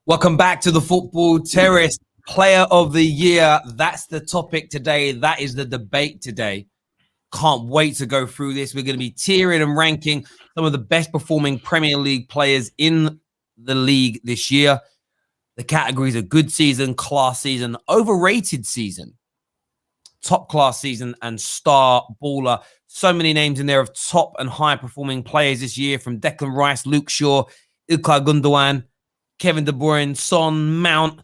Welcome back to the Football Terrace. Player of the Year. That's the topic today. That is the debate today. Can't wait to go through this. We're going to be tiering and ranking some of the best performing Premier League players in the league this year. The categories are good season, class season, overrated season, top class season, and star baller. So many names in there of top and high performing players this year, from Declan Rice, Luke Shaw, Ilkay Gündogan, Kevin De Bruyne, Son, Mount,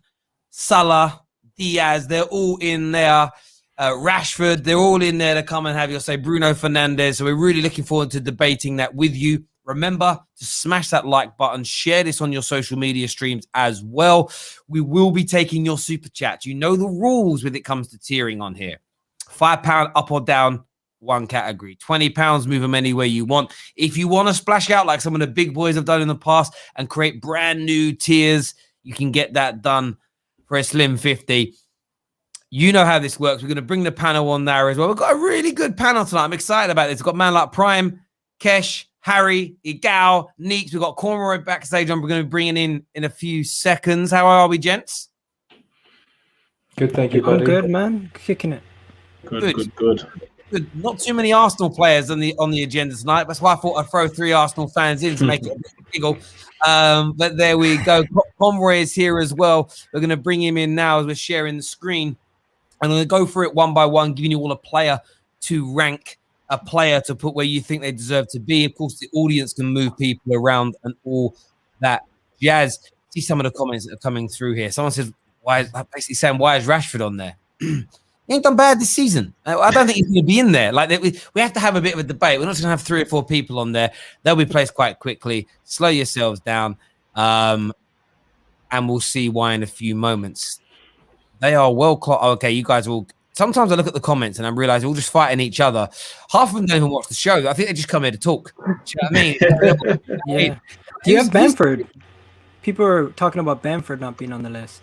Salah, Diaz. They're all in there. Rashford, they're all in there to come and have your say. Bruno Fernandes. So we're really looking forward to debating that with you. Remember to smash that like button. Share this on your social media streams as well. We will be taking your super chats. You know the rules when it comes to tiering on here. £5 up or down, one category. £20, move them anywhere you want. If you want to splash out like some of the big boys have done in the past and create brand new tiers, you can get that done for a slim 50. You know how this works. We're going to bring the panel on there as well. We've got a really good panel tonight. I'm excited about this. We've got man like Prime, Kesh, Harry, Igal, Neeks. We've got Cornroy backstage. I'm going to be bringing in a few seconds. How are we, gents? Good, thank you, buddy. I'm good, man. Kicking it. Good. Not too many Arsenal players on the agenda tonight. That's why I thought I'd throw 3 Arsenal fans in to make it a bit giggle. But there we go. Conroy is here as well. We're going to bring him in now as we're sharing the screen. I'm going to go through it one by one, giving you all a player to rank, a player to put where you think they deserve to be. Of course, the audience can move people around and all that jazz. See some of the comments that are coming through here. Someone says, why is Rashford on there? He ain't done bad this season. I don't think he's going to be in there. Like we have to have a bit of a debate. We're not just going to have 3 or 4 people on there. They'll be placed quite quickly. Slow yourselves down, and we'll see why in a few moments. They are well. Okay, you guys will. Sometimes I look at the comments and I realize we're all just fighting each other. Half of them don't even watch the show. I think they just come here to talk. Do you know what I mean? Yeah. Do you have Bamford? People are talking about Bamford not being on the list.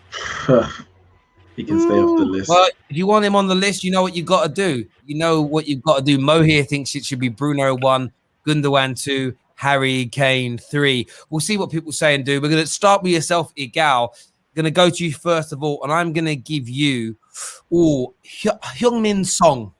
He can stay off the list. Well, if you want him on the list, you know what you've got to do. You know what you've got to do. Mo here thinks it should be Bruno 1, Gündogan 2, Harry, Kane 3. We'll see what people say and do. We're going to start with yourself, Igal. Going to go to you first of all, and I'm going to give you Heung-min Son.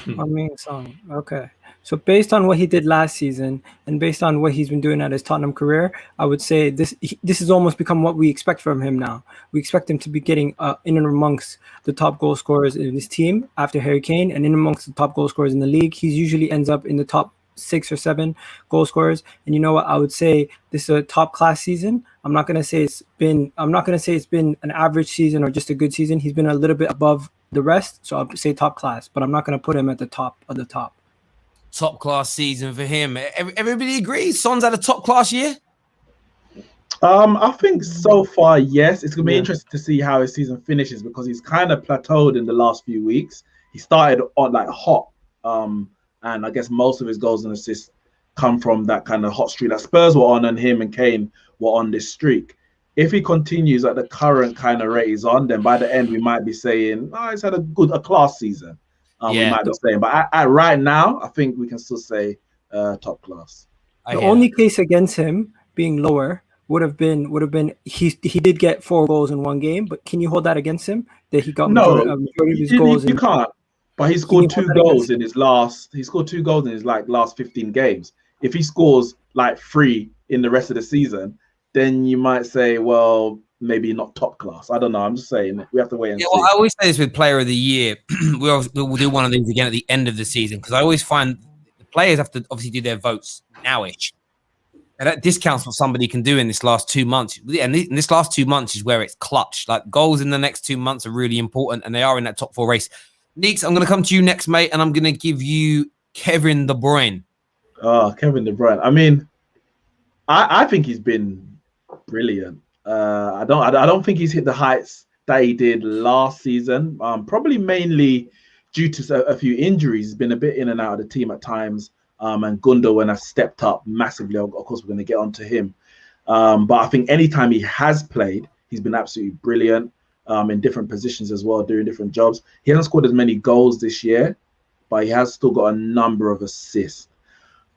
Heung-min Son. Okay. So based on what he did last season and based on what he's been doing at his Tottenham career, I would say this has almost become what we expect from him now. We expect him to be getting in and amongst the top goal scorers in his team after Harry Kane, and in amongst the top goal scorers in the league. He usually ends up in the top 6 or 7 goal scorers. And you know what? I would say this is a top class season. I'm not gonna say it's been an average season or just a good season. He's been a little bit above the rest, so I'll say top class, but I'm not gonna put him at the top of the top. Top class season for him. Everybody agrees Son's had a top class year? I think so far, yes. It's gonna be interesting to see how his season finishes because he's kind of plateaued in the last few weeks. He started on like hot, and I guess most of his goals and assists come from that kind of hot streak that Spurs were on, and him and Kane were on this streak. If he continues at the current kind of rate he's on, then by the end we might be saying, he's had a class season. We might be saying, but at right now, I think we can still say top class. The only case against him being lower would have been he did get 4 goals in 1 game, but can you hold that against him? That he got majority of his goals. You can't. But he scored 2 goals in his last. He scored 2 goals in his last 15 games. If he scores like 3 in the rest of the season, then you might say, well, maybe not top class. I don't know. I'm just saying we have to wait and see. Well, I always say this with Player of the Year. We'll do one of these again at the end of the season because I always find the players have to obviously do their votes nowish. And that discounts what somebody can do in this last 2 months. And this last 2 months is where it's clutch. Like goals in the next 2 months are really important, and they are in that top 4 race. Neeks, I'm going to come to you next, mate, and I'm going to give you Kevin De Bruyne. Oh, Kevin De Bruyne. I mean, I think he's been brilliant. I don't think he's hit the heights that he did last season. Probably mainly due to a few injuries. He's been a bit in and out of the team at times. And Gündogan has stepped up massively. Of course, we're going to get onto him. But I think anytime he has played, he's been absolutely brilliant in different positions as well, doing different jobs. He hasn't scored as many goals this year, but he has still got a number of assists.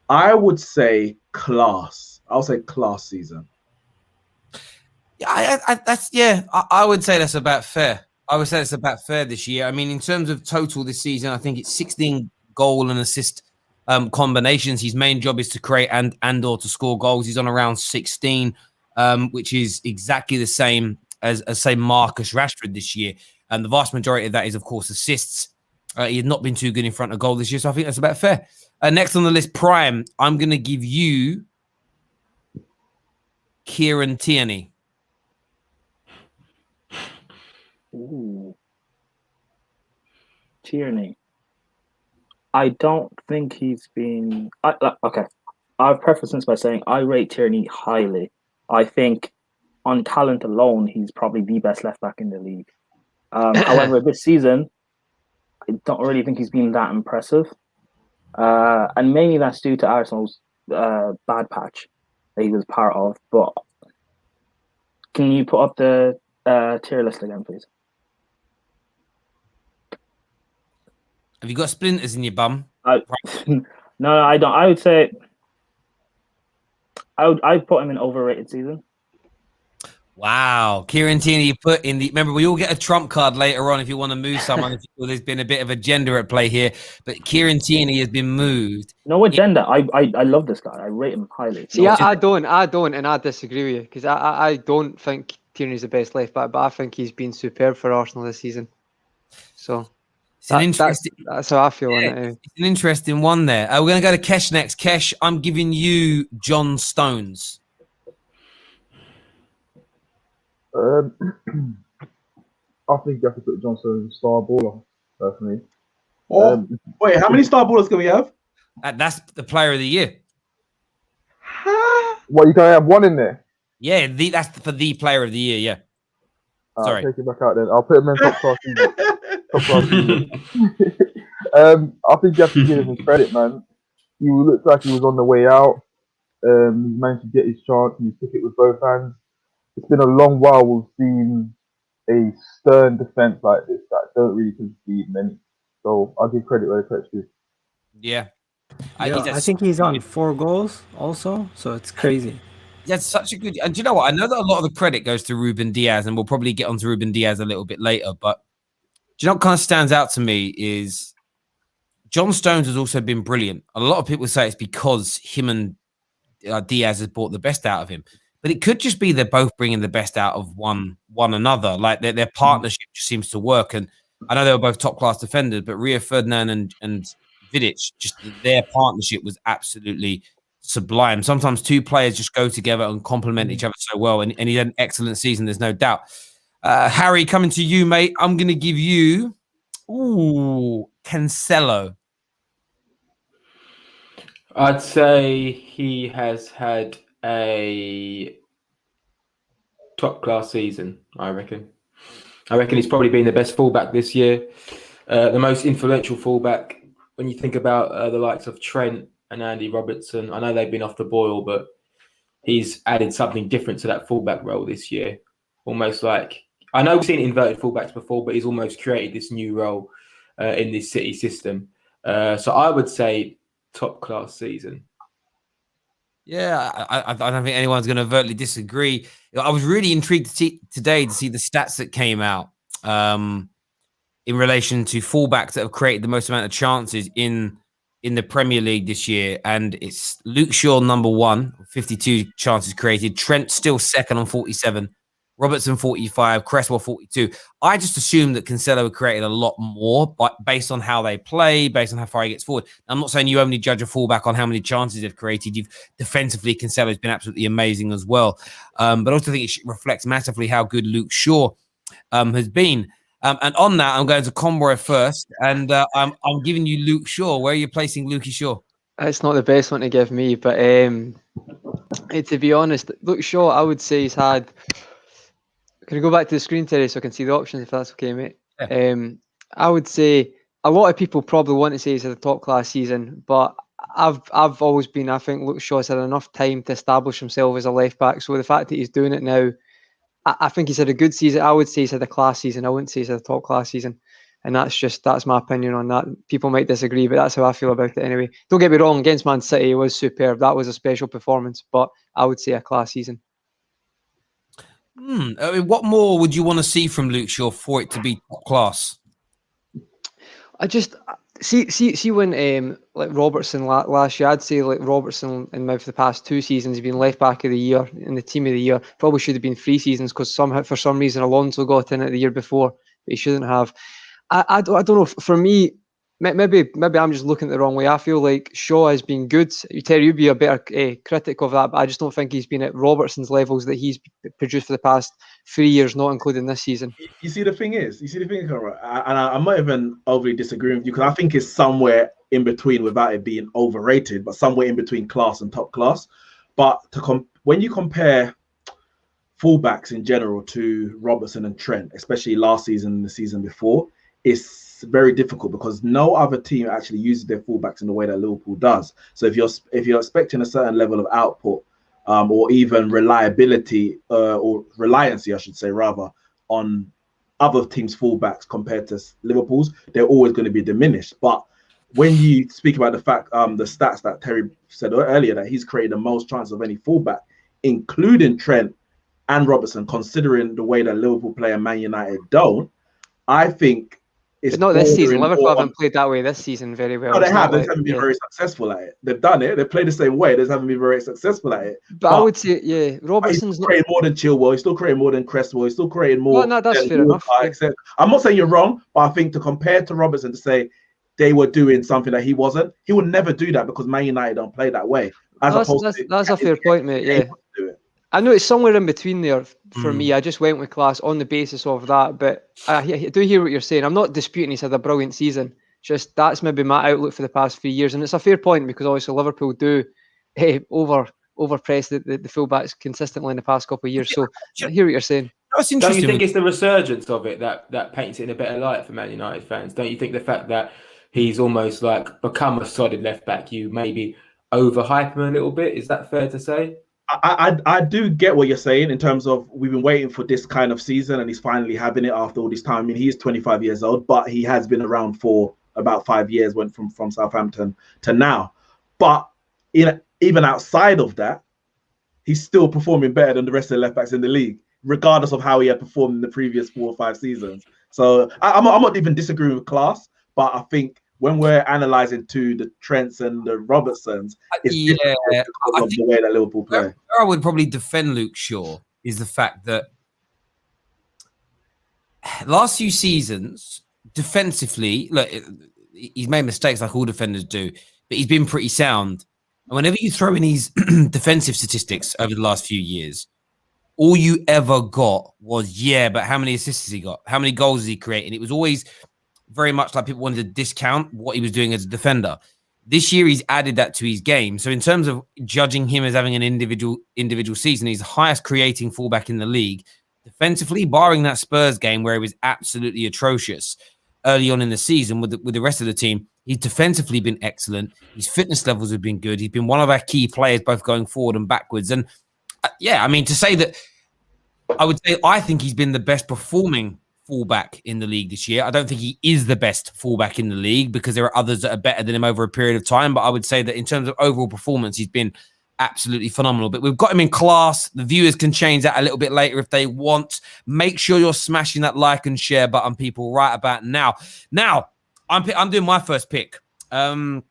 I would say class. I'll say class season. I would say that's about fair. I would say it's about fair this year. I mean, in terms of total this season, I think it's 16 goal and assist combinations. His main job is to create and or to score goals. He's on around 16, which is exactly the same as say Marcus Rashford this year. And the vast majority of that is, of course, assists. He had not been too good in front of goal this year, so I think that's about fair. Next on the list, Prime. I'm going to give you Kieran Tierney. Ooh. Tierney. I don't think he's been... okay. I've prefaced this by saying I rate Tierney highly. I think on talent alone, he's probably the best left-back in the league. However, this season, I don't really think he's been that impressive. And mainly that's due to Arsenal's bad patch that he was part of. But can you put up the tier list again, please? Have you got splinters in your bum? No, I don't. I would say I'd put him in overrated season. Wow. Kieran Tierney, you put in the... Remember, we all get a trump card later on if you want to move someone. If you feel there's been a bit of agenda at play here. But Kieran Tierney has been moved. No agenda. I love this guy. I rate him highly. See, I don't, and I disagree with you because I don't think Tierney's the best left back, but I think he's been superb for Arsenal this season. So that's how I feel on it. It's an interesting one there. We're going to go to Kesh next. Kesh, I'm giving you John Stones. I think you have to put John Stones star baller, personally. Wait, how many star ballers can we have? That's the player of the year. What, you can have one in there? Yeah, that's for the player of the year, yeah. Sorry. I'll take it back out then. I'll put him in top class season. Top class season. I think you have to give him his credit, man. He looked like he was on the way out. He managed to get his chance and he took it with both hands. It's been a long while we've seen a stern defense like this that don't really concede many. So I'll give credit where credit's due. Yeah. I think he's on 4 goals also, so it's crazy. That's such a good... And do you know what? I know that a lot of the credit goes to Ruben Diaz, and we'll probably get onto Ruben Diaz a little bit later, but do you know what kind of stands out to me is John Stones has also been brilliant. A lot of people say it's because him and Diaz has brought the best out of him. But it could just be they're both bringing the best out of one another. Like their partnership just seems to work. And I know they were both top class defenders, but Rio Ferdinand and Vidic, just their partnership was absolutely sublime. Sometimes two players just go together and complement each other so well. And he had an excellent season, there's no doubt. Harry, coming to you, mate. I'm going to give you Cancelo. I'd say he has had a top class season. I reckon he's probably been the best fullback this year, the most influential fullback. When you think about the likes of Trent and Andy Robertson, I know they've been off the boil, but he's added something different to that fullback role this year. Almost like, I know we've seen inverted fullbacks before, but he's almost created this new role in this City system. So I would say top class season. Yeah, I don't think anyone's going to overtly disagree. I was really intrigued today to see the stats that came out in relation to fullbacks that have created the most amount of chances in the Premier League this year. And it's Luke Shaw, number 1, 52 chances created. Trent still second on 47. Robertson, 45. Cresswell, 42. I just assumed that Cancelo created a lot more, but based on how they play, based on how far he gets forward. I'm not saying you only judge a fullback on how many chances they've created. Defensively, Cancelo's been absolutely amazing as well. But I also think it reflects massively how good Luke Shaw has been. And on that, I'm going to Conroy first, and I'm giving you Luke Shaw. Where are you placing Lukey Shaw? It's not the best one to give me, but to be honest, Luke Shaw, I would say he's had... Can you go back to the screen, Terry, so I can see the options, if that's okay, mate? Yeah. I would say a lot of people probably want to say he's had a top-class season, but I've always been, I think Luke Shaw's had enough time to establish himself as a left-back, so the fact that he's doing it now, I think he's had a good season. I would say he's had a class season. I wouldn't say he's had a top-class season, and that's my opinion on that. People might disagree, but that's how I feel about it anyway. Don't get me wrong, against Man City, he was superb. That was a special performance, but I would say a class season. I mean, what more would you want to see from Luke Shaw for it to be top class? I just see when like Robertson last year, I'd say like Robertson in maybe the past 2 seasons has been left back of the year in the team of the year. Probably should have been 3 seasons because somehow for some reason Alonso got in it the year before, but he shouldn't have. I don't know. For me, maybe I'm just looking at it the wrong way. I feel like Shaw has been good. Terry, you'd be a better critic of that, but I just don't think he's been at Robertson's levels that he's produced for the past 3 years, not including this season. You see, the thing is, Conrad, and I'm not even overly disagreeing with you because I think it's somewhere in between without it being overrated, but somewhere in between class and top class. But when you compare fullbacks in general to Robertson and Trent, especially last season and the season before, it's very difficult because no other team actually uses their fullbacks in the way that Liverpool does. So if you're expecting a certain level of output, or even reliability or reliancy, I should say, rather, on other teams' fullbacks compared to Liverpool's, they're always going to be diminished. But when you speak about the fact, the stats that Terry said earlier, that he's created the most chances of any fullback, including Trent and Robertson, considering the way that Liverpool play and Man United don't, I think it's not this season. Liverpool haven't played that way this season very well. No, they have. They haven't been very successful at it. They've done it. They play the same way. They just haven't been very successful at it. But I would say, Robertson's he's creating more than Chilwell. He's still creating more than Cresswell. He's still creating more. No, that's fair enough. I'm not saying you're wrong, but I think to compare to Robertson to say they were doing something that he wasn't, he would never do that because Man United don't play that way. That's a fair point, mate. Yeah. I know it's somewhere in between there for me. I just went with class on the basis of that, but I do hear what you're saying. I'm not disputing he's had a brilliant season. Just that's maybe my outlook for the past 3 years, and it's a fair point because obviously Liverpool do overpress the fullbacks consistently in the past couple of years. So I hear what you're saying. That's interesting. Don't you think it's the resurgence of it that paints it in a better light for Man United fans? Don't you think the fact that he's almost like become a solid left back, you maybe overhype him a little bit? Is that fair to say? I do get what you're saying in terms of we've been waiting for this kind of season and he's finally having it after all this time. I mean, he's 25 years old, but he has been around for about 5 years, went from Southampton to now. But even outside of that, he's still performing better than the rest of the left backs in the league, regardless of how he had performed in the previous 4 or 5 seasons. So I'm not even disagreeing with class, but I think when we're analysing to the Trents and the Robertsons, it's because of the way that Liverpool play. Where I would probably defend Luke Shaw is the fact that last few seasons, defensively, look, he's made mistakes like all defenders do, but he's been pretty sound. And whenever you throw in his defensive statistics over the last few years, all you ever got was, but how many assists has he got? How many goals has he created? It was always very much like people wanted to discount what he was doing as a defender. This year, he's added that to his game. So in terms of judging him as having an individual season, he's the highest creating fullback in the league. Defensively, barring that Spurs game where he was absolutely atrocious early on in the season with the rest of the team, he's defensively been excellent. His fitness levels have been good. He's been one of our key players, both going forward and backwards. And I mean, to say that, I would say I think he's been the best performing fullback in the league this year. I don't think he is the best fullback in the league because there are others that are better than him over a period of time. But I would say that in terms of overall performance, he's been absolutely phenomenal. But we've got him in class. The viewers can change that a little bit later if they want. Make sure you're smashing that like and share button, people, right about now. Now, I'm doing my first pick. And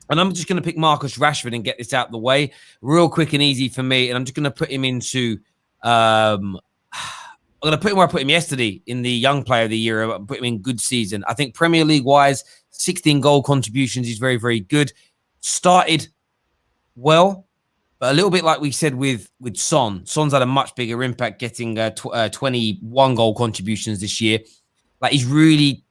I'm just going to pick Marcus Rashford and get this out of the way real quick and easy for me. And I'm just going to put him into... I'm going to put him where I put him yesterday in the Young Player of the Year. I put him in good season. I think Premier League-wise, 16 goal contributions is very, very good. Started well, but a little bit like we said with Son. Son's had a much bigger impact getting 21 goal contributions this year. Like he's really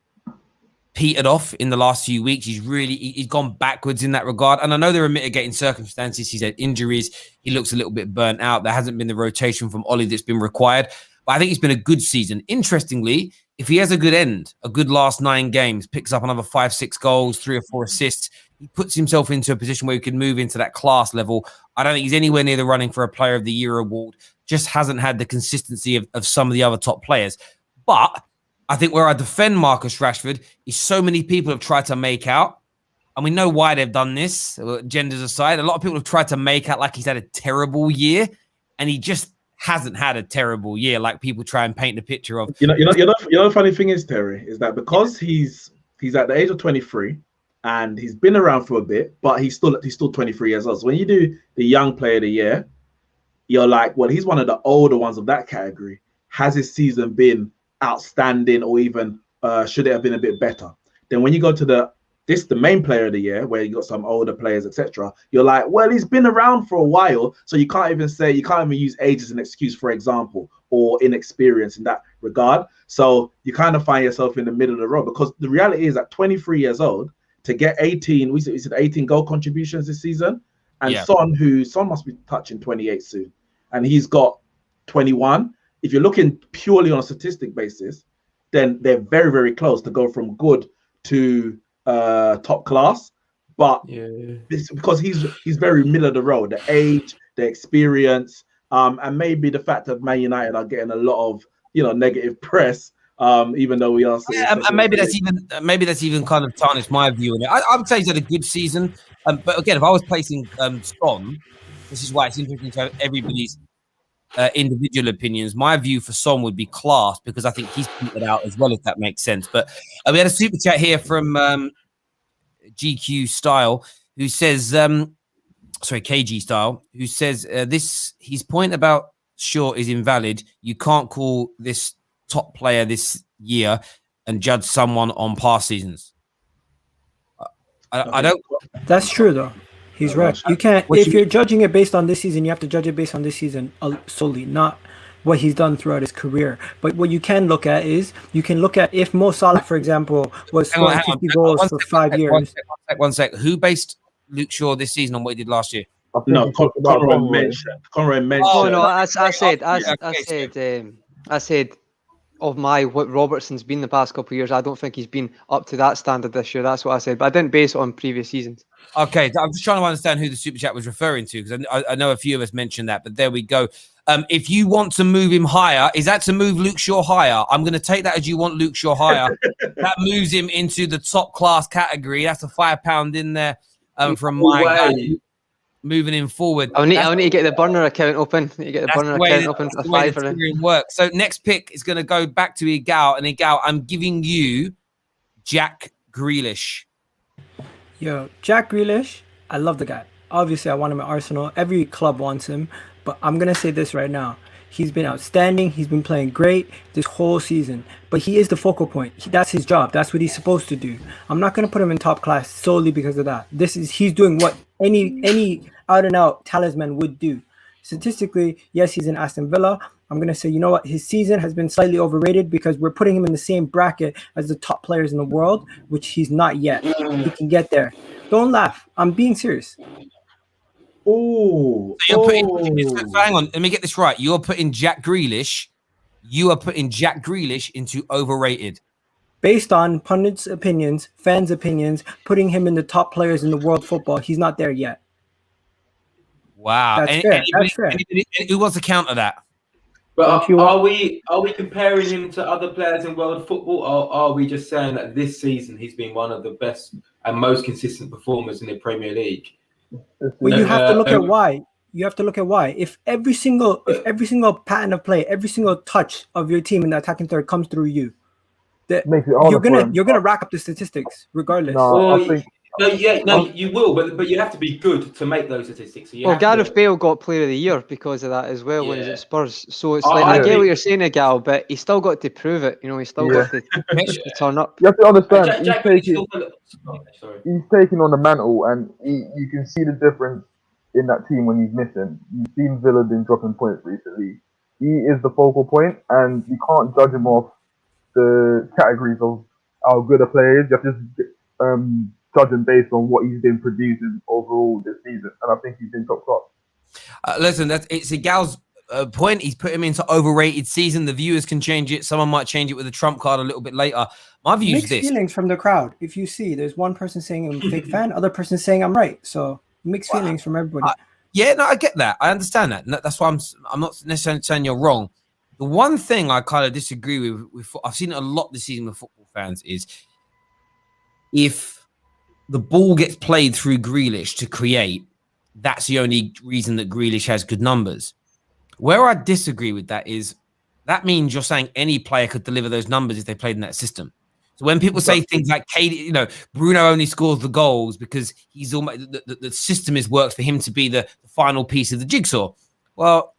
petered off in the last few weeks. He's gone backwards in that regard. And I know there are mitigating circumstances. He's had injuries. He looks a little bit burnt out. There hasn't been the rotation from Ollie that's been required. But I think it's been a good season. Interestingly, if he has a good end, a good last 9 games, picks up another 5-6 goals, 3 or 4 assists, he puts himself into a position where he can move into that class level. I don't think he's anywhere near the running for a Player of the Year award. Just hasn't had the consistency of some of the other top players. But I think where I defend Marcus Rashford is so many people have tried to make out, and we know why they've done this, genders aside. A lot of people have tried to make out like he's had a terrible year, and he just hasn't had a terrible year like people try and paint the picture of. You know, the funny thing is, Terry, is that because he's at the age of 23 and he's been around for a bit, but he's still 23 years old. So when you do the young player of the year, you're like, well, he's one of the older ones of that category. Has his season been outstanding, or even should it have been a bit better? Then when you go to the main player of the year, where you got some older players, etc., you're like, well, he's been around for a while, so you can't even use age as an excuse, for example, or inexperience in that regard. So you kind of find yourself in the middle of the road, because the reality is at 23 years old, to get 18, we said 18 goal contributions this season, and Son must be touching 28 soon, and he's got 21. If you're looking purely on a statistic basis, then they're very, very close to go from good to top class. But it's because he's very middle of the road, the age, the experience, and maybe the fact that Man United are getting a lot of negative press, even though we are. And maybe that's even kind of tarnished my view on it. I would say he's had a good season, but again, if I was placing Son, this is why it's interesting to have everybody's individual opinions. My view for Son would be class, because I think he's put out as well, if that makes sense. But we had a super chat here from GQ Style, who says, KG Style, who says his point about Shaw is invalid. You can't call this top player this year and judge someone on past seasons. I don't. That's true, though. He's right. You can't. If you're judging it based on this season, you have to judge it based on this season solely, not what he's done throughout his career. But what you can look at is, you can look at if Mo Salah, for example, was scoring 50 goals for 5 years. One sec. Who based Luke Shaw this season on what he did last year? No, Conroy mentioned. Oh no, I said of what Robertson's been the past couple of years, I don't think he's been up to that standard this year. That's what I said, but I didn't base it on previous seasons. Okay, I'm just trying to understand who the super chat was referring to, because I know a few of us mentioned that, but there we go. If you want to move him higher, is that to move Luke Shaw higher? I'm going to take that as you want Luke Shaw higher. That moves him into the top class category. That's a £5 in there from my guy. Moving him forward. I'll need to get the burner account open. For a £5 work. So next pick is going to go back to Igal, and Igal, I'm giving you Jack Grealish. Yo, Jack Grealish, I love the guy. Obviously, I want him at Arsenal. Every club wants him, but I'm going to say this right now. He's been outstanding. He's been playing great this whole season, but he is the focal point. That's his job. That's what he's supposed to do. I'm not going to put him in top class solely because of that. He's doing what any out and out talisman would do. Statistically, yes, he's in Aston Villa. I'm going to say, you know what? His season has been slightly overrated because we're putting him in the same bracket as the top players in the world, which he's not yet. He can get there. Don't laugh. I'm being serious. Oh, so hang on. Let me get this right. You're putting Jack Grealish. You are putting Jack Grealish into overrated. Based on pundits' opinions, fans' opinions, putting him in the top players in the world football, he's not there yet. Wow. That's fair. Who wants to counter that? But are we comparing him to other players in world football, or are we just saying that this season he's been one of the best and most consistent performers in the Premier League? Well, you have to look at why. You have to look at why. If every single pattern of play, every single touch of your team in the attacking third comes through you, you're gonna rack up the statistics regardless. You will, but you have to be good to make those statistics. So Gareth Bale got Player of the Year because of that as well when he's at Spurs. So it's I get what you're saying, Gal, but he's still got to prove it. He's still got to turn up. You have to understand, he's taking on the mantle, and you can see the difference in that team when he's missing. You've seen Villa been dropping points recently. He is the focal point, and you can't judge him off the categories of how good a player is. You have to judge him based on what he's been producing overall this season, and I think he's been top class. Listen, it's a gal's point. He's put him into overrated season. The viewers can change it. Someone might change it with a trump card a little bit later. My view is this. Mixed feelings from the crowd. If you see, there's one person saying I'm a big fan, other person saying I'm right. So mixed feelings from everybody. I get that. I understand that. That's why I'm not necessarily saying you're wrong. The one thing I kind of disagree with I've seen it a lot this season with football fans, is if the ball gets played through Grealish to create, that's the only reason that Grealish has good numbers. Where I disagree with that is that means you're saying any player could deliver those numbers if they played in that system. So when people say things like Katie, Bruno only scores the goals because he's almost the system is worked for him to be the final piece of the jigsaw. Well,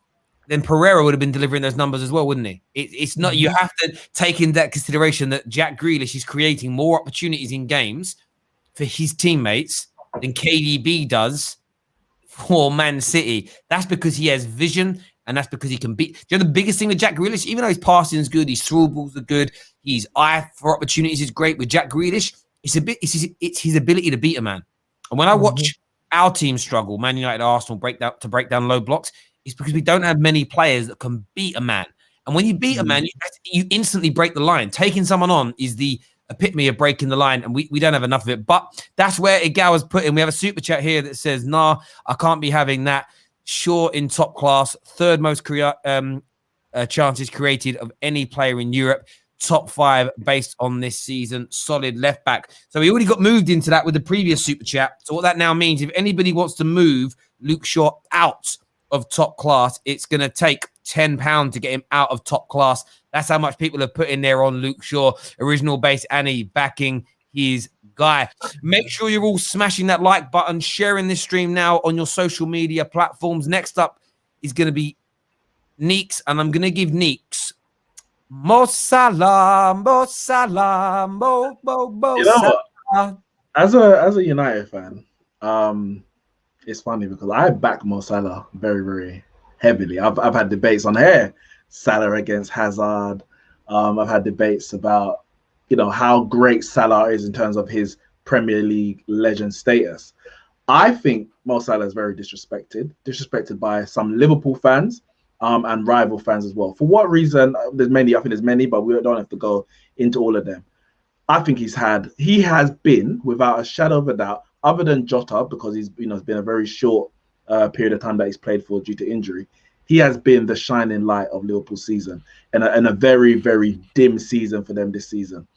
then Pereira would have been delivering those numbers as well, wouldn't he? It's not. You have to take in that consideration that Jack Grealish is creating more opportunities in games for his teammates than KDB does for Man City. That's because he has vision. And that's because he can beat. Do you know the biggest thing with Jack Grealish? Even though his passing is good, his through balls are good, his eye for opportunities is great. With Jack Grealish, it's his ability to beat a man. And when I watch our team struggle, Man United, Arsenal, break down low blocks, it's because we don't have many players that can beat a man. And when you beat a man, you instantly break the line. Taking someone on is the epitome of breaking the line, and we don't have enough of it. But that's where Igal was put in. We have a super chat here that says, "Nah, I can't be having that." Shaw in top class, third most chances created of any player in Europe, top 5 based on this season, solid left back. So we already got moved into that with the previous super chat. So what that now means, if anybody wants to move Luke Shaw out of top class, it's going to take £10 to get him out of top class. That's how much people have put in there on Luke Shaw, original base Annie backing his guy. Make sure you're all smashing that like button, sharing this stream now on your social media platforms. Next up is going to be Neeks, and I'm going to give Neeks Mo Salah, Mo Salah, Mo Salah. As a United fan, it's funny because I back Mo Salah very, very heavily. I've had debates on here, Salah against Hazard. I've had debates about how great Salah is in terms of his Premier League legend status. I think Mo Salah is very disrespected by some Liverpool fans and rival fans as well. For what reason? I think there's many, but we don't have to go into all of them. I think he has been, without a shadow of a doubt, other than Jota, because it's been a very short period of time that he's played for due to injury, he has been the shining light of Liverpool's season and a very, very dim season for them this season.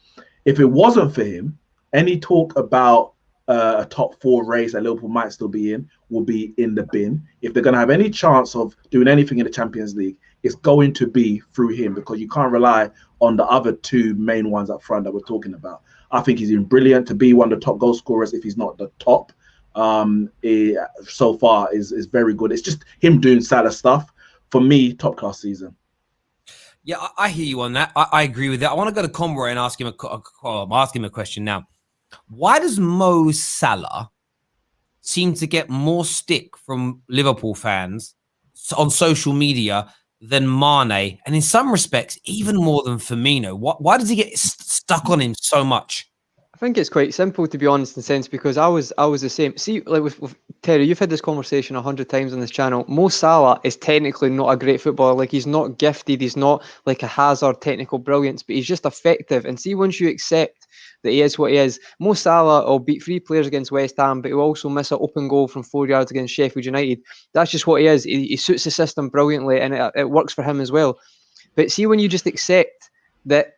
If it wasn't for him, any talk about a top 4 race that Liverpool might still be in will be in the bin. If they're going to have any chance of doing anything in the Champions League, it's going to be through him, because you can't rely on the other 2 main ones up front that we're talking about. I think he's been brilliant to be one of the top goal scorers, if he's not the top. So far is very good. It's just him doing Salah stuff. For me, top class season. Yeah, I hear you on that. I agree with that. I want to go to Conroy and ask him a question now. Why does Mo Salah seem to get more stick from Liverpool fans on social media than Mane, and in some respects even more than Firmino? Why does he get stuck on him so much? I think it's quite simple, to be honest, in the sense, because I was the same. See, like with Terry, you've had this conversation 100 times on this channel. Mo Salah is technically not a great footballer. Like, he's not gifted. He's not like a Hazard technical brilliance, but he's just effective. And see, once you accept that he is what he is, Mo Salah will beat 3 players against West Ham, but he'll also miss an open goal from 4 yards against Sheffield United. That's just what he is. He suits the system brilliantly, and it works for him as well. But see, when you just accept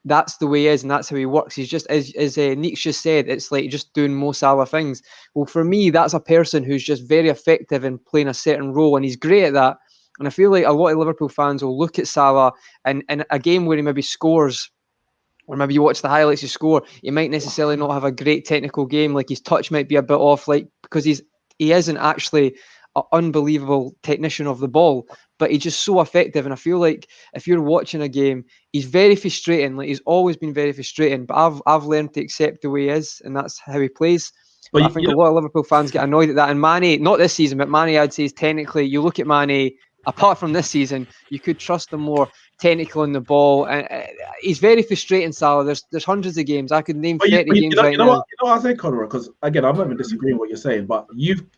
that's the way he is and that's how he works, he's just, as Neeks just said, it's like just doing Mo Salah things. Well, for me, that's a person who's just very effective in playing a certain role, and he's great at that. And I feel like a lot of Liverpool fans will look at Salah and in a game where he maybe scores, or maybe you watch the highlights, you score, he might necessarily not have a great technical game, like his touch might be a bit off, like, because he isn't actually an unbelievable technician of the ball, but he's just so effective. And I feel like if you're watching a game, he's very frustrating. Like, he's always been very frustrating, but I've learned to accept the way he is, and that's how he plays. But I think a lot of Liverpool fans get annoyed at that. And Mane, not this season, but Mane, I'd say, is technically, you look at Mane, apart from this season, you could trust him more technical on the ball. And he's very frustrating, Salah. There's hundreds of games. I could name 30 games right now. You know what I say, Conor? Because again, I'm not even disagreeing with what you're saying, but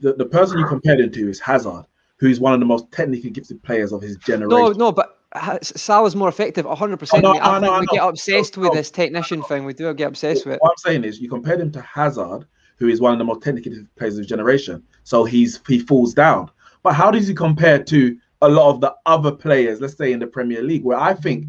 the person you compared him to is Hazard, who's one of the most technically gifted players of his generation. No, but Salah's more effective, 100%. We get obsessed with this technician thing. We do get obsessed with it. What I'm saying is, you compared him to Hazard, who is one of the most technically gifted players of his generation. So he falls down. But how does he compare to a lot of the other players, let's say in the Premier League, where I think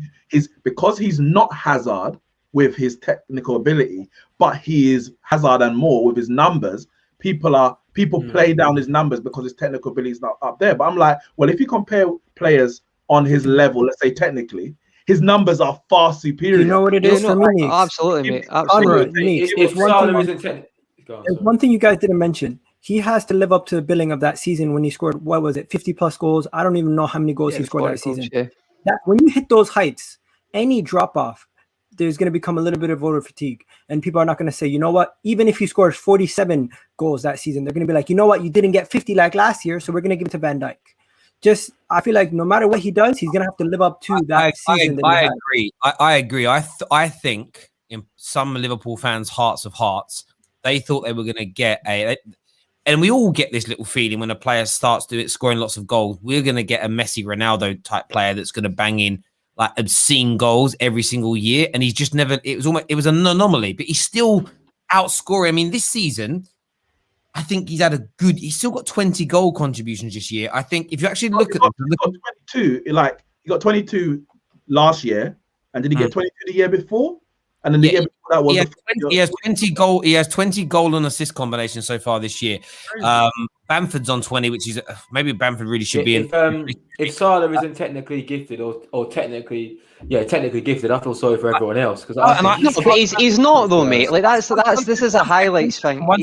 because he's not Hazard with his technical ability, but he is Hazard and more with his numbers, people play down his numbers because his technical ability is not up there. But I'm like, well, if you compare players on his level, let's say technically, his numbers are far superior. You know what it is for me? Absolutely, mate. Conrad, Absolutely. If Salah isn't technically, there's one thing you guys didn't mention. He has to live up to the billing of that season when he scored, what was it, 50 plus goals? I don't even know how many goals he scored that season. That when you hit those heights, any drop off, there's going to become a little bit of voter fatigue. And people are not going to say, you know what, even if he scores 47 goals that season, they're going to be like, you know what, you didn't get 50 like last year, so we're going to give it to Van Dijk. Just, I feel like no matter what he does, he's going to have to live up to that season. I agree. I agree. I think in some Liverpool fans' hearts of hearts, they thought they were going to get and we all get this little feeling when a player starts scoring lots of goals, we're going to get a Messi, Ronaldo type player that's going to bang in like obscene goals every single year. And he's just never, it was an anomaly, but he's still outscoring. I mean, this season, I think he's still got 20 goal contributions this year. I think if you actually look at them, he got 22 last year, and did he get 22 the year before? And then the year before that was he has 20 goal and assist combinations so far this year. Bamford's on 20, which is maybe Bamford really should be if Salah isn't technically gifted or technically gifted, I feel sorry for everyone else because he's not though, mate. Like this is a highlights thing. One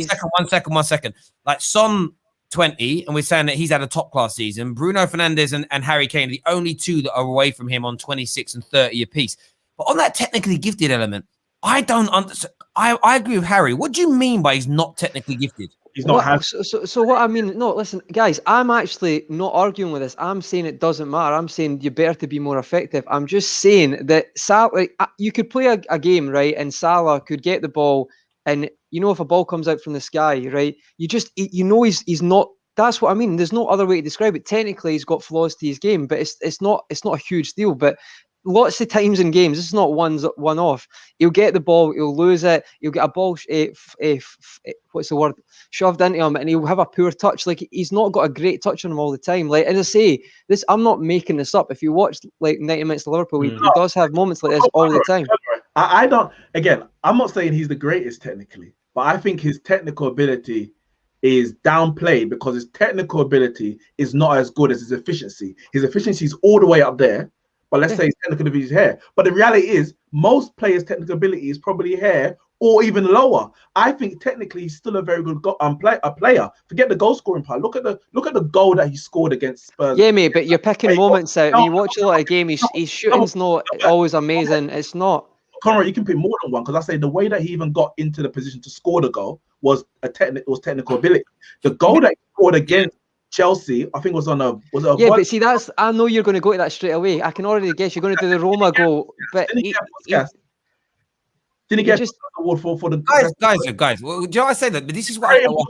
second. Like Son 20, and we're saying that he's had a top class season. Bruno Fernandes and Harry Kane are the only two that are away from him on 26 and 30 apiece. But on that technically gifted element, I don't understand. I agree with Harry. What do you mean by he's not technically gifted? He's not. So what I mean, no, listen, guys, I'm actually not arguing with this. I'm saying it doesn't matter. I'm saying you better to be more effective. I'm just saying that Salah, you could play a game, right, and Salah could get the ball, and you know if a ball comes out from the sky, right, he's not. That's what I mean. There's no other way to describe it. Technically, he's got flaws to his game, but it's not a huge deal. But lots of times in games, this is not one off. He'll get the ball, he'll lose it, he'll get a ball, shoved into him, and he'll have a poor touch. Like he's not got a great touch on him all the time. Like as I say, this I'm not making this up. If you watch like 90 minutes of Liverpool, he does have moments like this all the time. I don't. Again, I'm not saying he's the greatest technically, but I think his technical ability is downplayed because his technical ability is not as good as his efficiency. His efficiency is all the way up there. But let's say his technical ability is here. But the reality is, most players' technical ability is probably here or even lower. I think technically he's still a very good player. Forget the goal scoring part. Look at the goal that he scored against Spurs. Yeah, mate. But you're picking moments out. When you watch a lot of game, his shooting's not always amazing. It's not. Conrad, you can pick more than one because I say the way that he even got into the position to score the goal was technical ability. The goal that he scored against Chelsea, I think was but see, I know you're going to go to that straight away. I can already guess you're going to do the Roma goal. But didn't he get the award for the guys? Well, do you know what I say that? But this is what more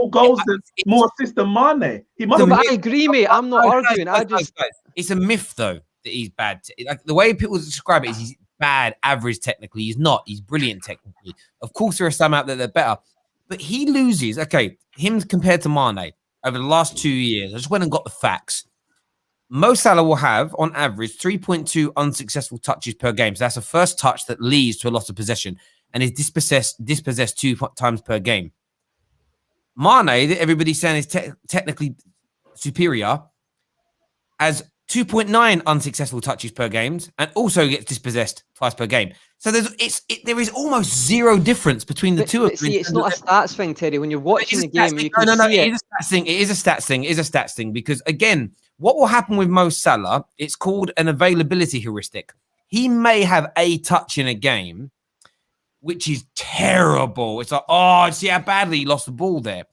goals than more assists than Mane. I agree, mate. I'm not arguing. Guys. It's a myth though that he's bad. Like the way people describe it is he's bad, average technically. He's not. He's brilliant technically. Of course, there are some out there that are better, but he loses. Okay, him compared to Mane. Over the last 2 years, I just went and got the facts. Mo Salah will have, on average, 3.2 unsuccessful touches per game. So that's a first touch that leads to a loss of possession and is dispossessed 2 times per game. Mane, that everybody's saying is technically superior, has 2.9 unsuccessful touches per game and also gets dispossessed twice per game. So there is almost zero difference between the two of them. See, it's not a stats thing, Teddy. When you're watching the game, you can see it. It is a stats thing. Because again, what will happen with Mo Salah? It's called an availability heuristic. He may have a touch in a game, which is terrible. It's like, see how badly he lost the ball there.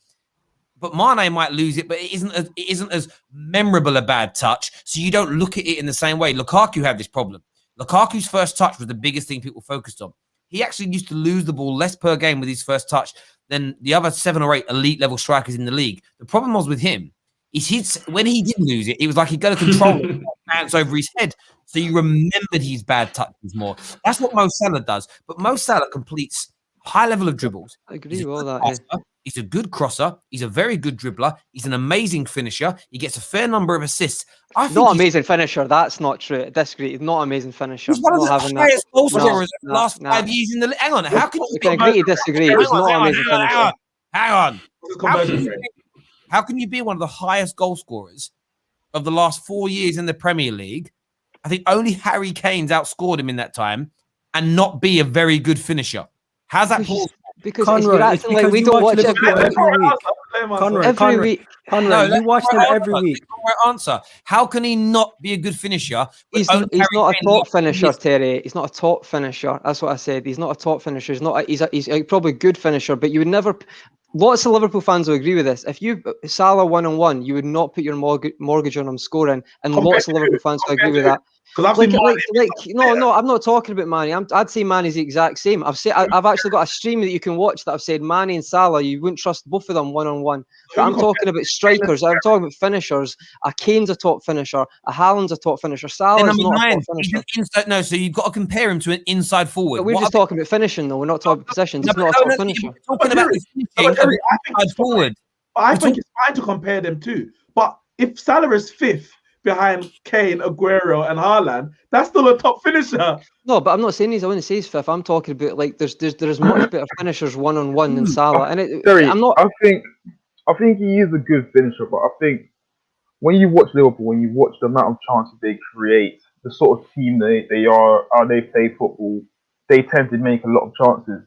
But Mane might lose it, but it isn't as memorable a bad touch. So you don't look at it in the same way. Lukaku had this problem. Lukaku's first touch was the biggest thing people focused on. He actually used to lose the ball less per game with his first touch than the other 7 or 8 elite level strikers in the league. The problem was with him, when he did lose it, it was like he'd go to control it, hands over his head. So you remembered his bad touches more. That's what Mo Salah does. But Mo Salah completes high level of dribbles. I agree with all that. Yeah. He's a good crosser. He's a very good dribbler. He's an amazing finisher. He gets a fair number of assists. Not amazing finisher. That's not true. I disagree. He's not amazing finisher. He's one of the highest goal scorers in the last 5 years in the league. Hang on. How can you agree to disagree? He's not amazing finisher. Hang on. How can you be one of the highest goal scorers of the last 4 years in the Premier League, I think only Harry Kane's outscored him in that time, and not be a very good finisher. How's that plausible? Because Conroy, you're it's acting like because we you don't watch watch Liverpool every every week. Conroy, week. Conroy, you watch them every week. Right answer. How can he not be a good finisher? He's not a top finisher, Terry. He's not a top finisher. That's what I said. He's not a top finisher. He's probably a good finisher, but you would never. Lots of Liverpool fans will agree with this. If you Salah 1-on-1, you would not put your mortgage on him scoring, and lots of Liverpool fans will agree with that. No, I'm not talking about Manny. I'd say Manny's the exact same. I've actually got a stream that you can watch that I've said Manny and Salah, you wouldn't trust both of them 1-on-1. But I'm talking about strikers. I'm talking about finishers. A Kane's a top finisher. A Haaland's a top finisher. Salah's not a top finisher. So you've got to compare him to an inside forward. But we're just talking about finishing, though. We're not talking about positions. He's not a top finisher. We're talking about finishing inside forward. I think it's fine to compare them too. But if Salah is fifth behind Kane, Aguero, and Haaland, that's still a top finisher. No, but I'm not saying I wouldn't say he's fifth. I'm talking about like there's much better finishers 1-on-1 than Salah. And I'm not. I think he is a good finisher, but I think when you watch Liverpool, when you watch the amount of chances they create, the sort of team they are, how they play football, they tend to make a lot of chances.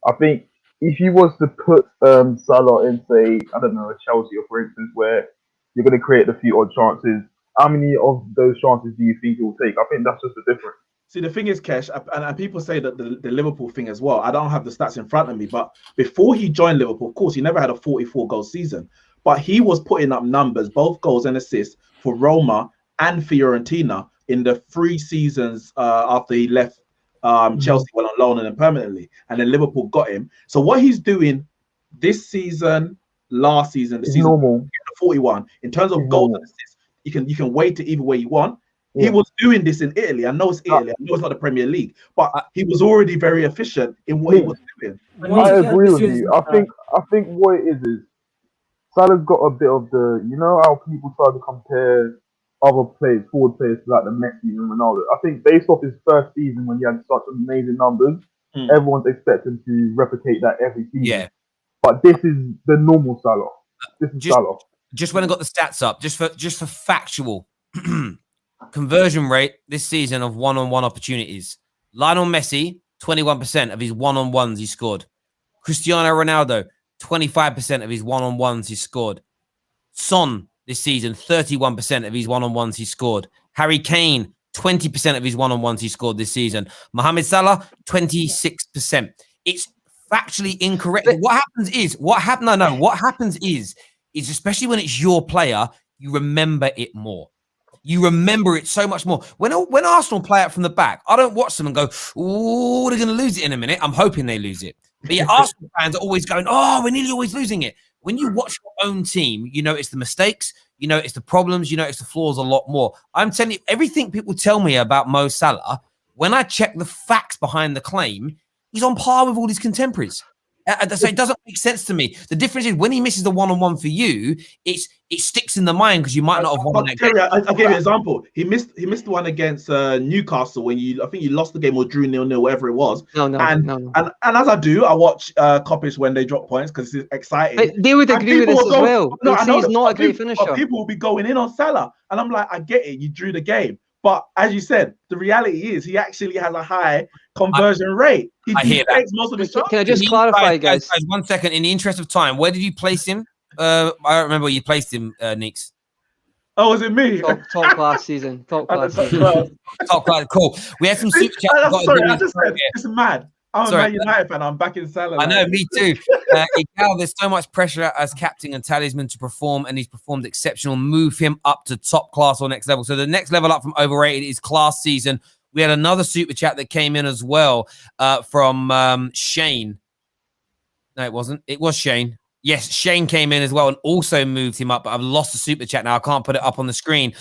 I think if you was to put Salah in, say, I don't know, a Chelsea, or for instance, where you're going to create a few odd chances, how many of those chances do you think he will take? I think that's just the difference. See, the thing is, Kesh, and people say that the Liverpool thing as well. I don't have the stats in front of me, but before he joined Liverpool, of course, he never had a 44-goal season. But he was putting up numbers, both goals and assists, for Roma and Fiorentina in the 3 seasons after he left Chelsea, went on loan and then permanently. And then Liverpool got him. So what he's doing this season, last season, the season normal. 41, in terms of goals and assists, you can weight it either way you want. Yeah. He was doing this in Italy. I know it's Italy. I know it's not the Premier League, but he was already very efficient in what he was doing. I agree with you. I think what it is Salah's got a bit of the, you know how people try to compare other players, forward players, like the Messi and Ronaldo. I think based off his first season when he had such amazing numbers, everyone's expecting to replicate that every season. Yeah. But this is the normal Salah. This is Salah. Just when I got the stats up, just for factual conversion rate this season of one-on-one opportunities. Lionel Messi, 21% of his one-on-ones he scored. Cristiano Ronaldo, 25% of his one-on-ones he scored. Son this season, 31% of his one-on-ones he scored. Harry Kane, 20% of his one-on-ones he scored this season. Mohamed Salah, 26%. It's factually incorrect. What happens is especially when it's your player, you remember it more. You remember it so much more. When Arsenal play out from the back, I don't watch them and go, "Oh, they're going to lose it in a minute." I'm hoping they lose it. But yeah, Arsenal fans are always going, "Oh, we're nearly always losing it." When you watch your own team, you notice the mistakes, you notice the problems, you notice the flaws a lot more. I'm telling you, everything people tell me about Mo Salah, when I check the facts behind the claim, he's on par with all his contemporaries. So it doesn't make sense to me. The difference is when he misses the one-on-one for you, it sticks in the mind because you might not have won that game. I'll give you an example. He missed the one against Newcastle when I think you lost the game or drew 0-0, whatever it was. No. And as I do, I watch Kopic when they drop points because it's exciting. But they would agree with this as well. No, I know he's not a great finisher. People will be going in on Salah, and I'm like, I get it. You drew the game. But as you said, the reality is he actually has a high conversion rate. I hear that. Most of his chances. Can I just clarify, guys? 1 second. In the interest of time, where did you place him? I don't remember where you placed him, Nix. Oh, was it me? Top class season. Top class. Top class. Cool. We had some super chats. Sorry, I just said it's mad. I'm a Man United fan. I'm back in Salah. I know, me too. There's so much pressure as captain and talisman to perform, and he's performed exceptional. Move him up to top class or next level. So the next level up from overrated is class season. We had another super chat that came in as well from Shane. No, it wasn't. It was Shane. Yes, Shane came in as well and also moved him up, but I've lost the super chat now. I can't put it up on the screen.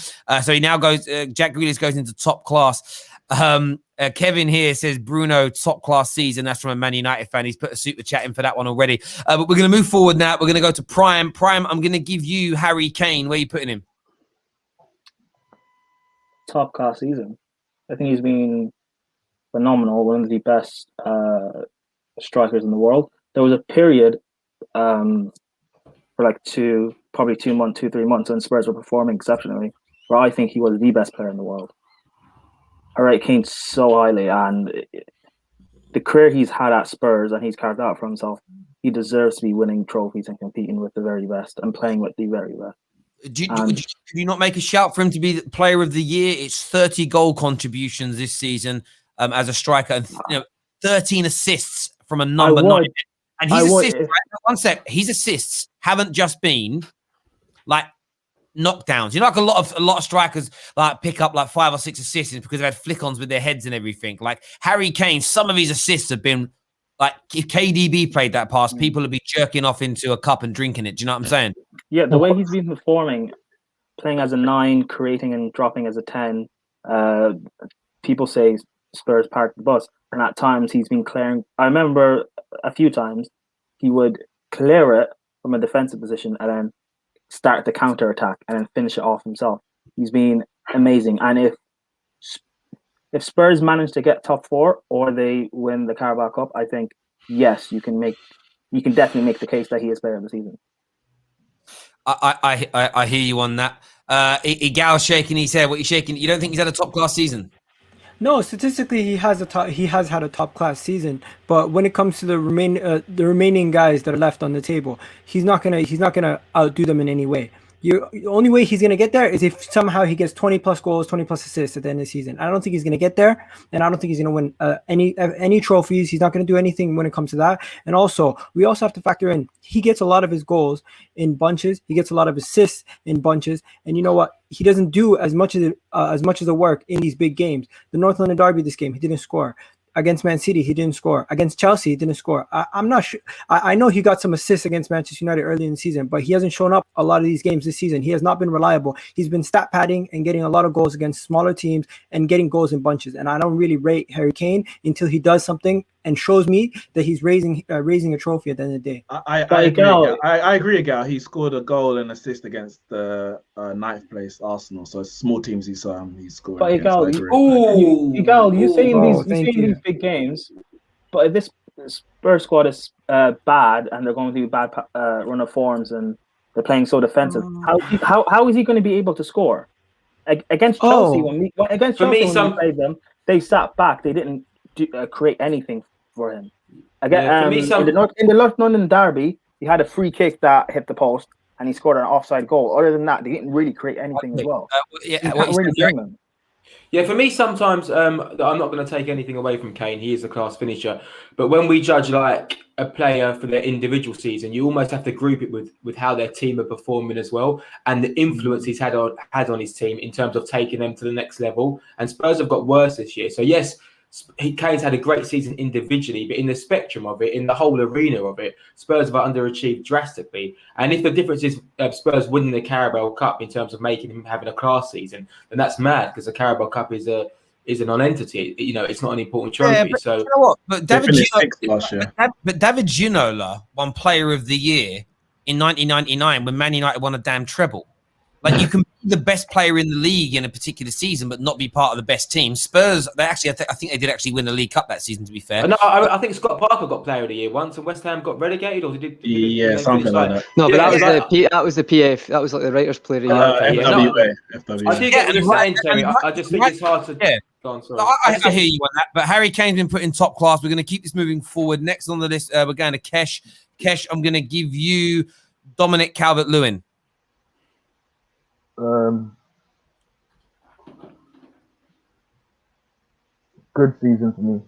So he now goes, Jack Grealish goes into top class. Kevin here says Bruno top class season. That's from a Man United fan. He's put a super chat in for that one already. But we're going to move forward now. We're going to go to Prime. Prime, I'm going to give you Harry Kane. Where are you putting him? Top class season. I think he's been phenomenal. One of the best strikers in the world. There was a period for like 2-3 months when Spurs were performing exceptionally. where I think he was the best player in the world. I rate Kane so highly, and the career he's had at Spurs and he's carved out for himself, he deserves to be winning trophies and competing with the very best and playing with the very best. Could you not make a shout for him to be the player of the year? It's 30 goal contributions this season as a striker, and 13 assists from a number 9. And his assists, right? One sec, his assists haven't just been like knockdowns. Like a lot of strikers like pick up like 5 or 6 assists because they've had flick-ons with their heads and everything. Like Harry Kane, some of his assists have been like, if KDB played that pass, people would be jerking off into a cup and drinking it. Do you know what I'm saying? Yeah, the way he's been performing, playing as a 9, creating and dropping as a 10. People say Spurs parked the bus, and at times he's been clearing. I remember a few times he would clear it from a defensive position and then start the counter attack and then finish it off himself. He's been amazing, and if Spurs manage to get top 4 or they win the Carabao Cup, I think yes, you can definitely make the case that he is player of the season. I hear you on that. Igal's shaking his head. What are you shaking? You don't think he's had a top class season? No, statistically he has had a top class season, but when it comes to the remaining guys that are left on the table, he's not gonna outdo them in any way. The only way he's going to get there is if somehow he gets 20 plus goals, 20 plus assists at the end of the season. I don't think he's going to get there, and I don't think he's going to win any trophies. He's not going to do anything when it comes to that. And also, we also have to factor in, he gets a lot of his goals in bunches. He gets a lot of assists in bunches. And you know what? He doesn't do as much of the work in these big games. The North London Derby this game, he didn't score. Against Man City, he didn't score. Against Chelsea, he didn't score. I'm not sure. I know he got some assists against Manchester United early in the season, but he hasn't shown up a lot of these games this season. He has not been reliable. He's been stat padding and getting a lot of goals against smaller teams and getting goals in bunches. And I don't really rate Harry Kane until he does something and shows me that he's raising a trophy at the end of the day. I agree, Gal. He scored a goal and assist against the 9th place Arsenal. So small teams he scored. But Gal, you're saying these big games, but if this Spurs squad is bad and they're going through bad run of forms and they're playing so defensive, how is he going to be able to score against Chelsea? When we played them, they sat back. They didn't create anything for him. Again, in the North London Derby, he had a free kick that hit the post and he scored an offside goal. Other than that, they didn't really create anything as well. Yeah, for me, sometimes I'm not going to take anything away from Kane. He is a class finisher. But when we judge like a player for their individual season, you almost have to group it with how their team are performing as well and the influence he's had on his team in terms of taking them to the next level. And Spurs have got worse this year. So yes, Kane's had a great season individually, but in the spectrum of it, in the whole arena of it, Spurs have underachieved drastically. And if the difference is Spurs winning the Carabao Cup in terms of making him having a class season, then that's mad because the Carabao Cup is a non-entity. It's not an important trophy. Yeah, but so you know what? But David Ginola won Player of the Year in 1999 when Man United won a damn treble. Like, you can be the best player in the league in a particular season, but not be part of the best team. Spurs, I think they did actually win the League Cup that season, to be fair. No, I think Scott Parker got Player of the Year once, and West Ham got relegated, or did something like that. No, but that was the PF. That was like the Writers' Player of the Year. FWA. I do get what you're saying, Terry. I just think it's hard to. Yeah. Go on, sorry. I hear you on that. But Harry Kane's been put in top class. We're going to keep this moving forward. Next on the list, we're going to Kesh. Kesh, I'm going to give you Dominic Calvert-Lewin. Good season for me.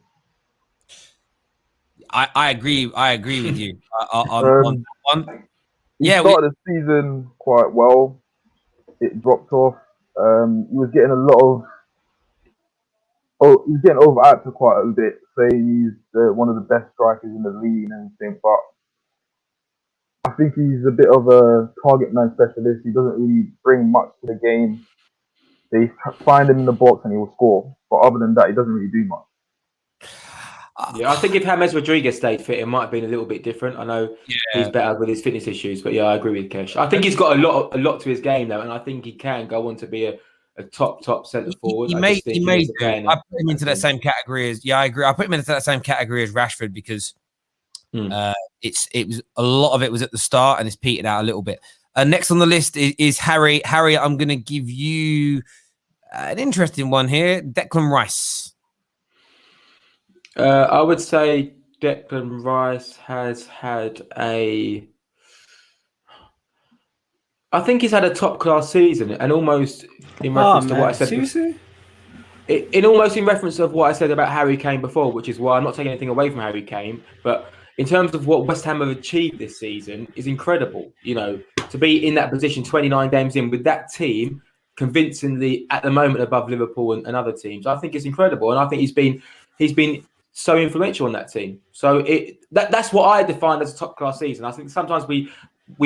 I agree with you on that one. He started the season quite well. It dropped off. He was getting he was getting overacted quite a bit. Saying he's one of the best strikers in the league and everything, but I think he's a bit of a target man specialist. He doesn't really bring much to the game. They find him in the box and he will score. But other than that, he doesn't really do much. Yeah, I think if James Rodriguez stayed fit, it might have been a little bit different. I know he's better with his fitness issues, but yeah, I agree with Kesh. I think he's got a lot to his game though, and I think he can go on to be a top centre forward. He may do. I put him into that same category as I agree. I put him into that same category as Rashford because it was a lot of it was at the start and it's petered out a little bit. Next on the list is Harry. Harry, I'm going to give you an interesting one here. Declan Rice. I would say Declan Rice has had I think he's had a top class season, and almost in reference to what I said. Seriously? In reference of what I said about Harry Kane before, which is why I'm not taking anything away from Harry Kane, but in terms of what West Ham have achieved this season is incredible. You know, to be in that position 29 games in with that team, convincingly at the moment above Liverpool and other teams, I think it's incredible, and I think he's been so influential on that team. So that's what I define as a top class season. I think sometimes we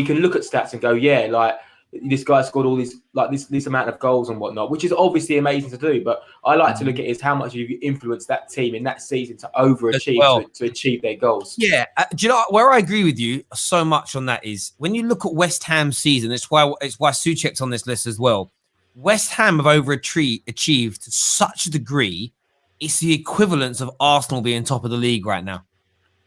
can look at stats and go, yeah, like this guy scored all these, like this amount of goals and whatnot, which is obviously amazing to do. But I like to look at is how much you've influenced that team in that season to overachieve, to achieve their goals. Yeah. Do you know where I agree with you so much on that is when you look at West Ham's season, it's why Souček's on this list as well. West Ham have overachieved to such a degree, it's the equivalence of Arsenal being top of the league right now.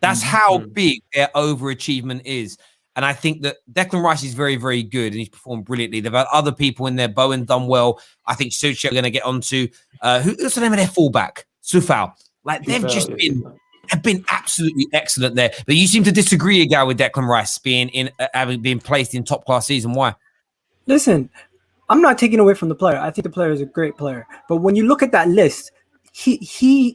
That's how big their overachievement is. And I think that Declan Rice is very, very good and he's performed brilliantly. They've had other people in there. Bowen done well. I think Souček are going to get onto who's the name of their fullback? Sufal. Like they've just been absolutely excellent there. But you seem to disagree, Igal, with Declan Rice having been placed in top class season. Why? Listen, I'm not taking away from the player. I think the player is a great player. But when you look at that list, he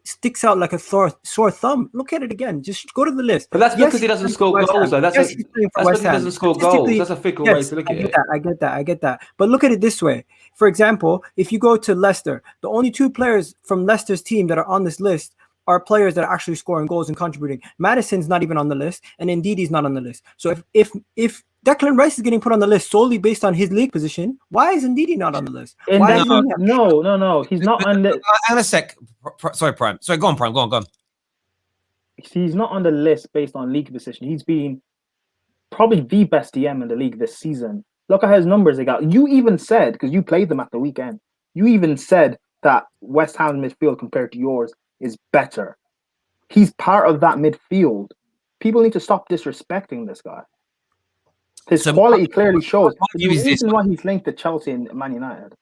sticks out like a sore thumb. Look at it again. Just go to the list. But that's because he doesn't score goals, though. That's because he doesn't score goals. That's a fickle way to look at it. I get that. But look at it this way. For example, if you go to Leicester, the only two players from Leicester's team that are on this list are players that are actually scoring goals and contributing. Madison's not even on the list, and Ndidi's not on the list. So if Declan Rice is getting put on the list solely based on his league position, why is Ndidi not on the list? No, he's not on the. Hang on a sec. Sorry, Prime. Sorry, go on, Prime. Go on. He's not on the list based on league position. He's been probably the best DM in the league this season. Look at his numbers they got. You even said, because you played them at the weekend, you even said that West Ham midfield compared to yours is better. He's part of that midfield. People need to stop disrespecting this guy. His quality clearly shows. The reason why he's linked to Chelsea and Man United.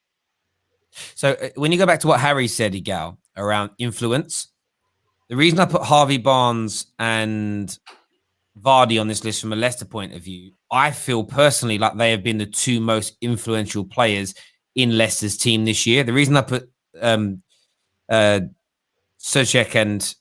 So when you go back to what Harry said, Igal, around influence, the reason I put Harvey Barnes and Vardy on this list from a Leicester point of view, I feel personally like they have been the two most influential players in Leicester's team this year. The reason I put Souček and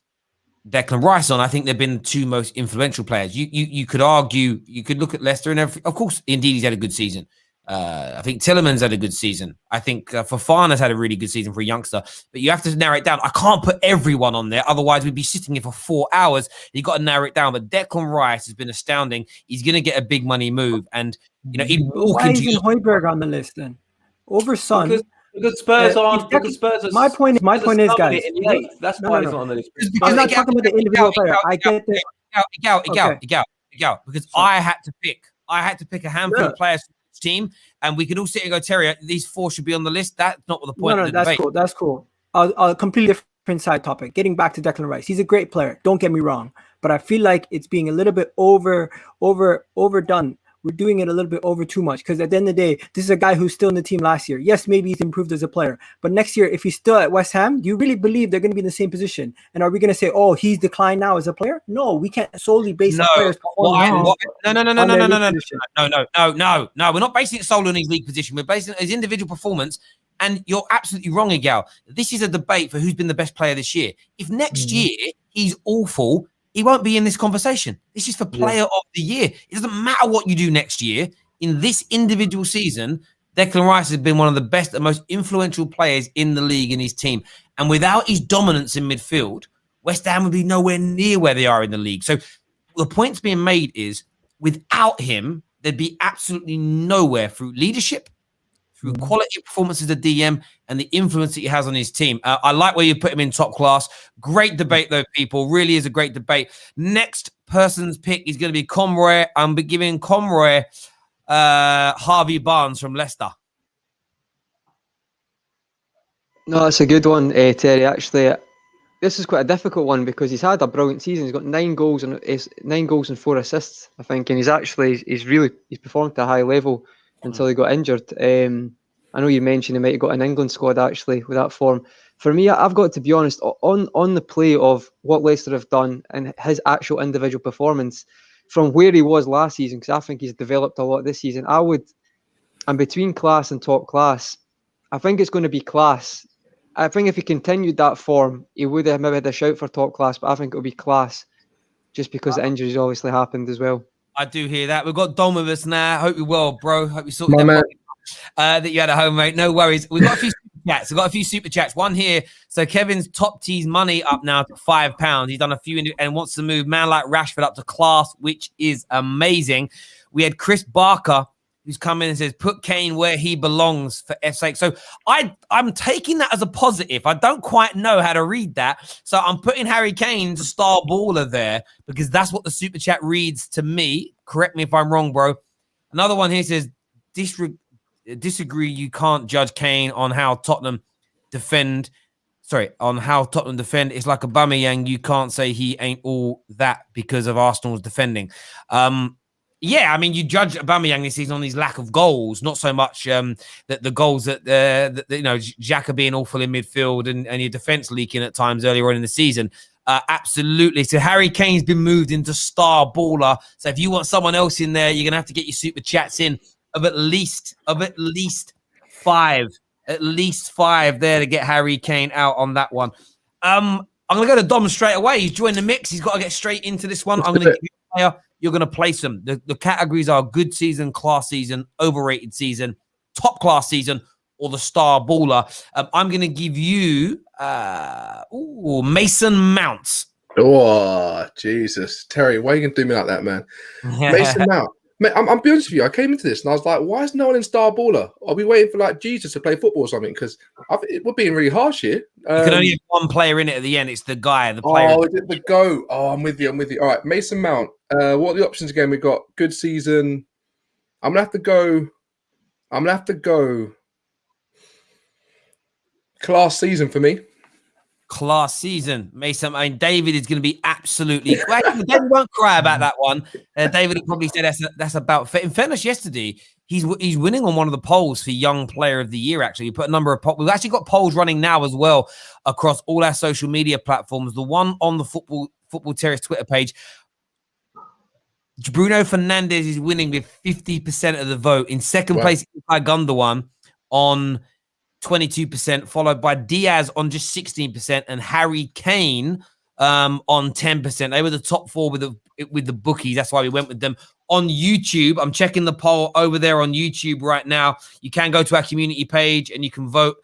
Declan Rice on, I think they've been the two most influential players. You could argue, you could look at Leicester and of course, indeed, he's had a good season. I think Tielemans had a good season. I think Fofana's had a really good season for a youngster. But you have to narrow it down. I can't put everyone on there. Otherwise, we'd be sitting here for 4 hours. You've got to narrow it down. But Declan Rice has been astounding. He's going to get a big money move. And, you know, why isn't Højbjerg on the list then? Over Son. Because Spurs aren't. Because Spurs are. My point is, guys. That's why it's not on the list. I'm not talking about the individual player. I get that. Igal, because I had to pick a handful of players from this team, and we could all sit and go, Terry, these 4 should be on the list. That's not what the point of the debate. That's cool. A completely different side topic. Getting back to Declan Rice, he's a great player. Don't get me wrong, but I feel like it's being a little bit overdone. We're doing it a little bit over too much because at the end of the day, this is a guy who's still in the team last year. Yes, maybe he's improved as a player, but next year, if he's still at West Ham, do you really believe they're going to be in the same position? And are we going to say, oh, he's declined now as a player? No, we can't solely base the players. No. We're not basing it solely on his league position. We're basing it on his individual performance. And you're absolutely wrong, Igal. This is a debate for who's been the best player this year. If next year he's awful, he won't be in this conversation. This is for player of the year. It doesn't matter what you do next year. In this individual season, Declan Rice has been one of the best and most influential players in the league in his team. And without his dominance in midfield, West Ham would be nowhere near where they are in the league. So the point's being made is without him, there'd be absolutely nowhere through leadership, through quality performances as a DM, and the influence that he has on his team. I like where you put him in top class. Great debate, though, people. Really is a great debate. Next person's pick is going to be Conroy. I'm giving Conroy Harvey Barnes from Leicester. No, it's a good one, Terry. Actually, this is quite a difficult one because he's had a brilliant season. He's got 9 goals and 4 assists, I think, and he's performed at a high level until he got injured. I know you mentioned he might have got an England squad actually with that form. For me, I've got to be honest on the play of what Leicester have done and his actual individual performance from where he was last season, because I think he's developed a lot this season. I'm between class and top class. I think it's going to be class. I think if he continued that form, he would have maybe had a shout for top class, but I think it'll be class just because the injuries obviously happened as well. I do hear that. We've got Dom with us now. Hope you're well, bro. Hope you sorted that you had at home, mate. No worries. We've got a few super chats. One here. So Kevin's top tees money up now to £5. He's done a few and wants to move man like Rashford up to class, which is amazing. We had Chris Barker, who's come in and says, put Kane where he belongs for F's sake. So I'm taking that as a positive. I don't quite know how to read that. So I'm putting Harry Kane to star baller there because that's what the super chat reads to me. Correct me if I'm wrong, bro. Another one here says, disagree. You can't judge Kane on how Tottenham defend. On how Tottenham defend. It's like Aubameyang. You can't say he ain't all that because of Arsenal's defending. Yeah, I mean, you judge Aubameyang this season on his lack of goals, not so much the goals that Xhaka being awful in midfield and your defense leaking at times earlier on in the season. Absolutely. So Harry Kane's been moved into star baller. So if you want someone else in there, you're gonna have to get your super chats in of at least 5. At least 5 there to get Harry Kane out on that one. I'm gonna go to Dom straight away. He's joined the mix. He's got to get straight into this one. I'm gonna give you a player. You're going to place them. The categories are good season, class season, overrated season, top class season, or the star baller. I'm going to give you Mason Mount. Oh, Jesus. Terry, why are you going to do me like that, man? Mason Mount. Mate, I'm be honest with you. I came into this and I was like, why is no one in star baller? Are we waiting for like Jesus to play football or something? Because we're being really harsh here. You can only have one player in it at the end. It's the guy, the player. Oh, is it the GOAT? Oh, I'm with you. All right, Mason Mount. What are the options again? We've got good season. I'm gonna have to go class season for me. Class season, Mason. I mean, David is going to be absolutely. David won't cry about that one. David would probably say that's about. In fairness, yesterday he's winning on one of the polls for Young Player of the Year. Actually, we put a number of polls. We've actually got polls running now as well across all our social media platforms. The one on the Football Terrace Twitter page. Bruno Fernandes is winning with 50% of the vote. In second place, Gündogan on 22%, followed by Diaz on just 16%, and Harry Kane on 10%. They were the top 4 with the bookies. That's why we went with them. On YouTube, I'm checking the poll over there on YouTube right now. You can go to our community page and you can vote.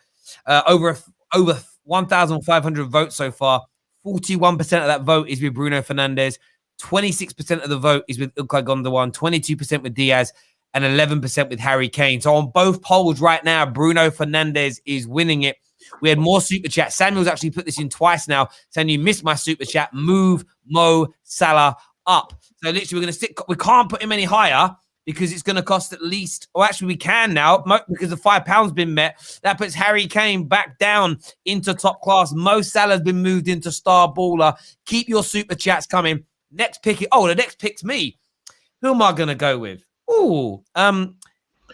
Over 1,500 votes so far. 41% of that vote is with Bruno Fernandes. 26% of the vote is with Ilkay Gündogan. 22% with Diaz. And 11% with Harry Kane. So on both polls right now, Bruno Fernandes is winning it. We had more super chat. Samuel's actually put this in twice now, saying you missed my super chat. Move Mo Salah up. So literally, we're going to stick. We can't put him any higher because it's going to cost at least. Or actually, we can now because the £5 been met. That puts Harry Kane back down into top class. Mo Salah's been moved into star baller. Keep your super chats coming. Next pick. The next pick's me. Who am I going to go with? Oh,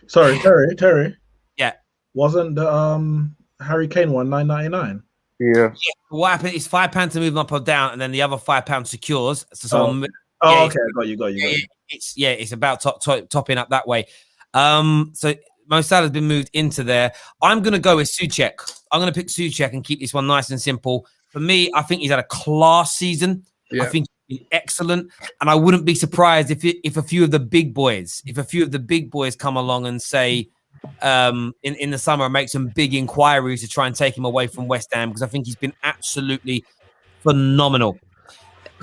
sorry, Terry. Yeah, wasn't the Harry Kane one $9.99? Yeah. What happened is £5 to move him up or down, and then the other £5 secures. So someone. Okay, I got you. It's about topping up that way. So Mo Salah's been moved into there. I'm gonna go with Souček. I'm gonna pick Souček and keep this one nice and simple. For me, I think he's had a class season. Yeah. I think excellent, and I wouldn't be surprised if a few of the big boys come along and say in the summer make some big inquiries to try and take him away from West Ham, because I think he's been absolutely phenomenal.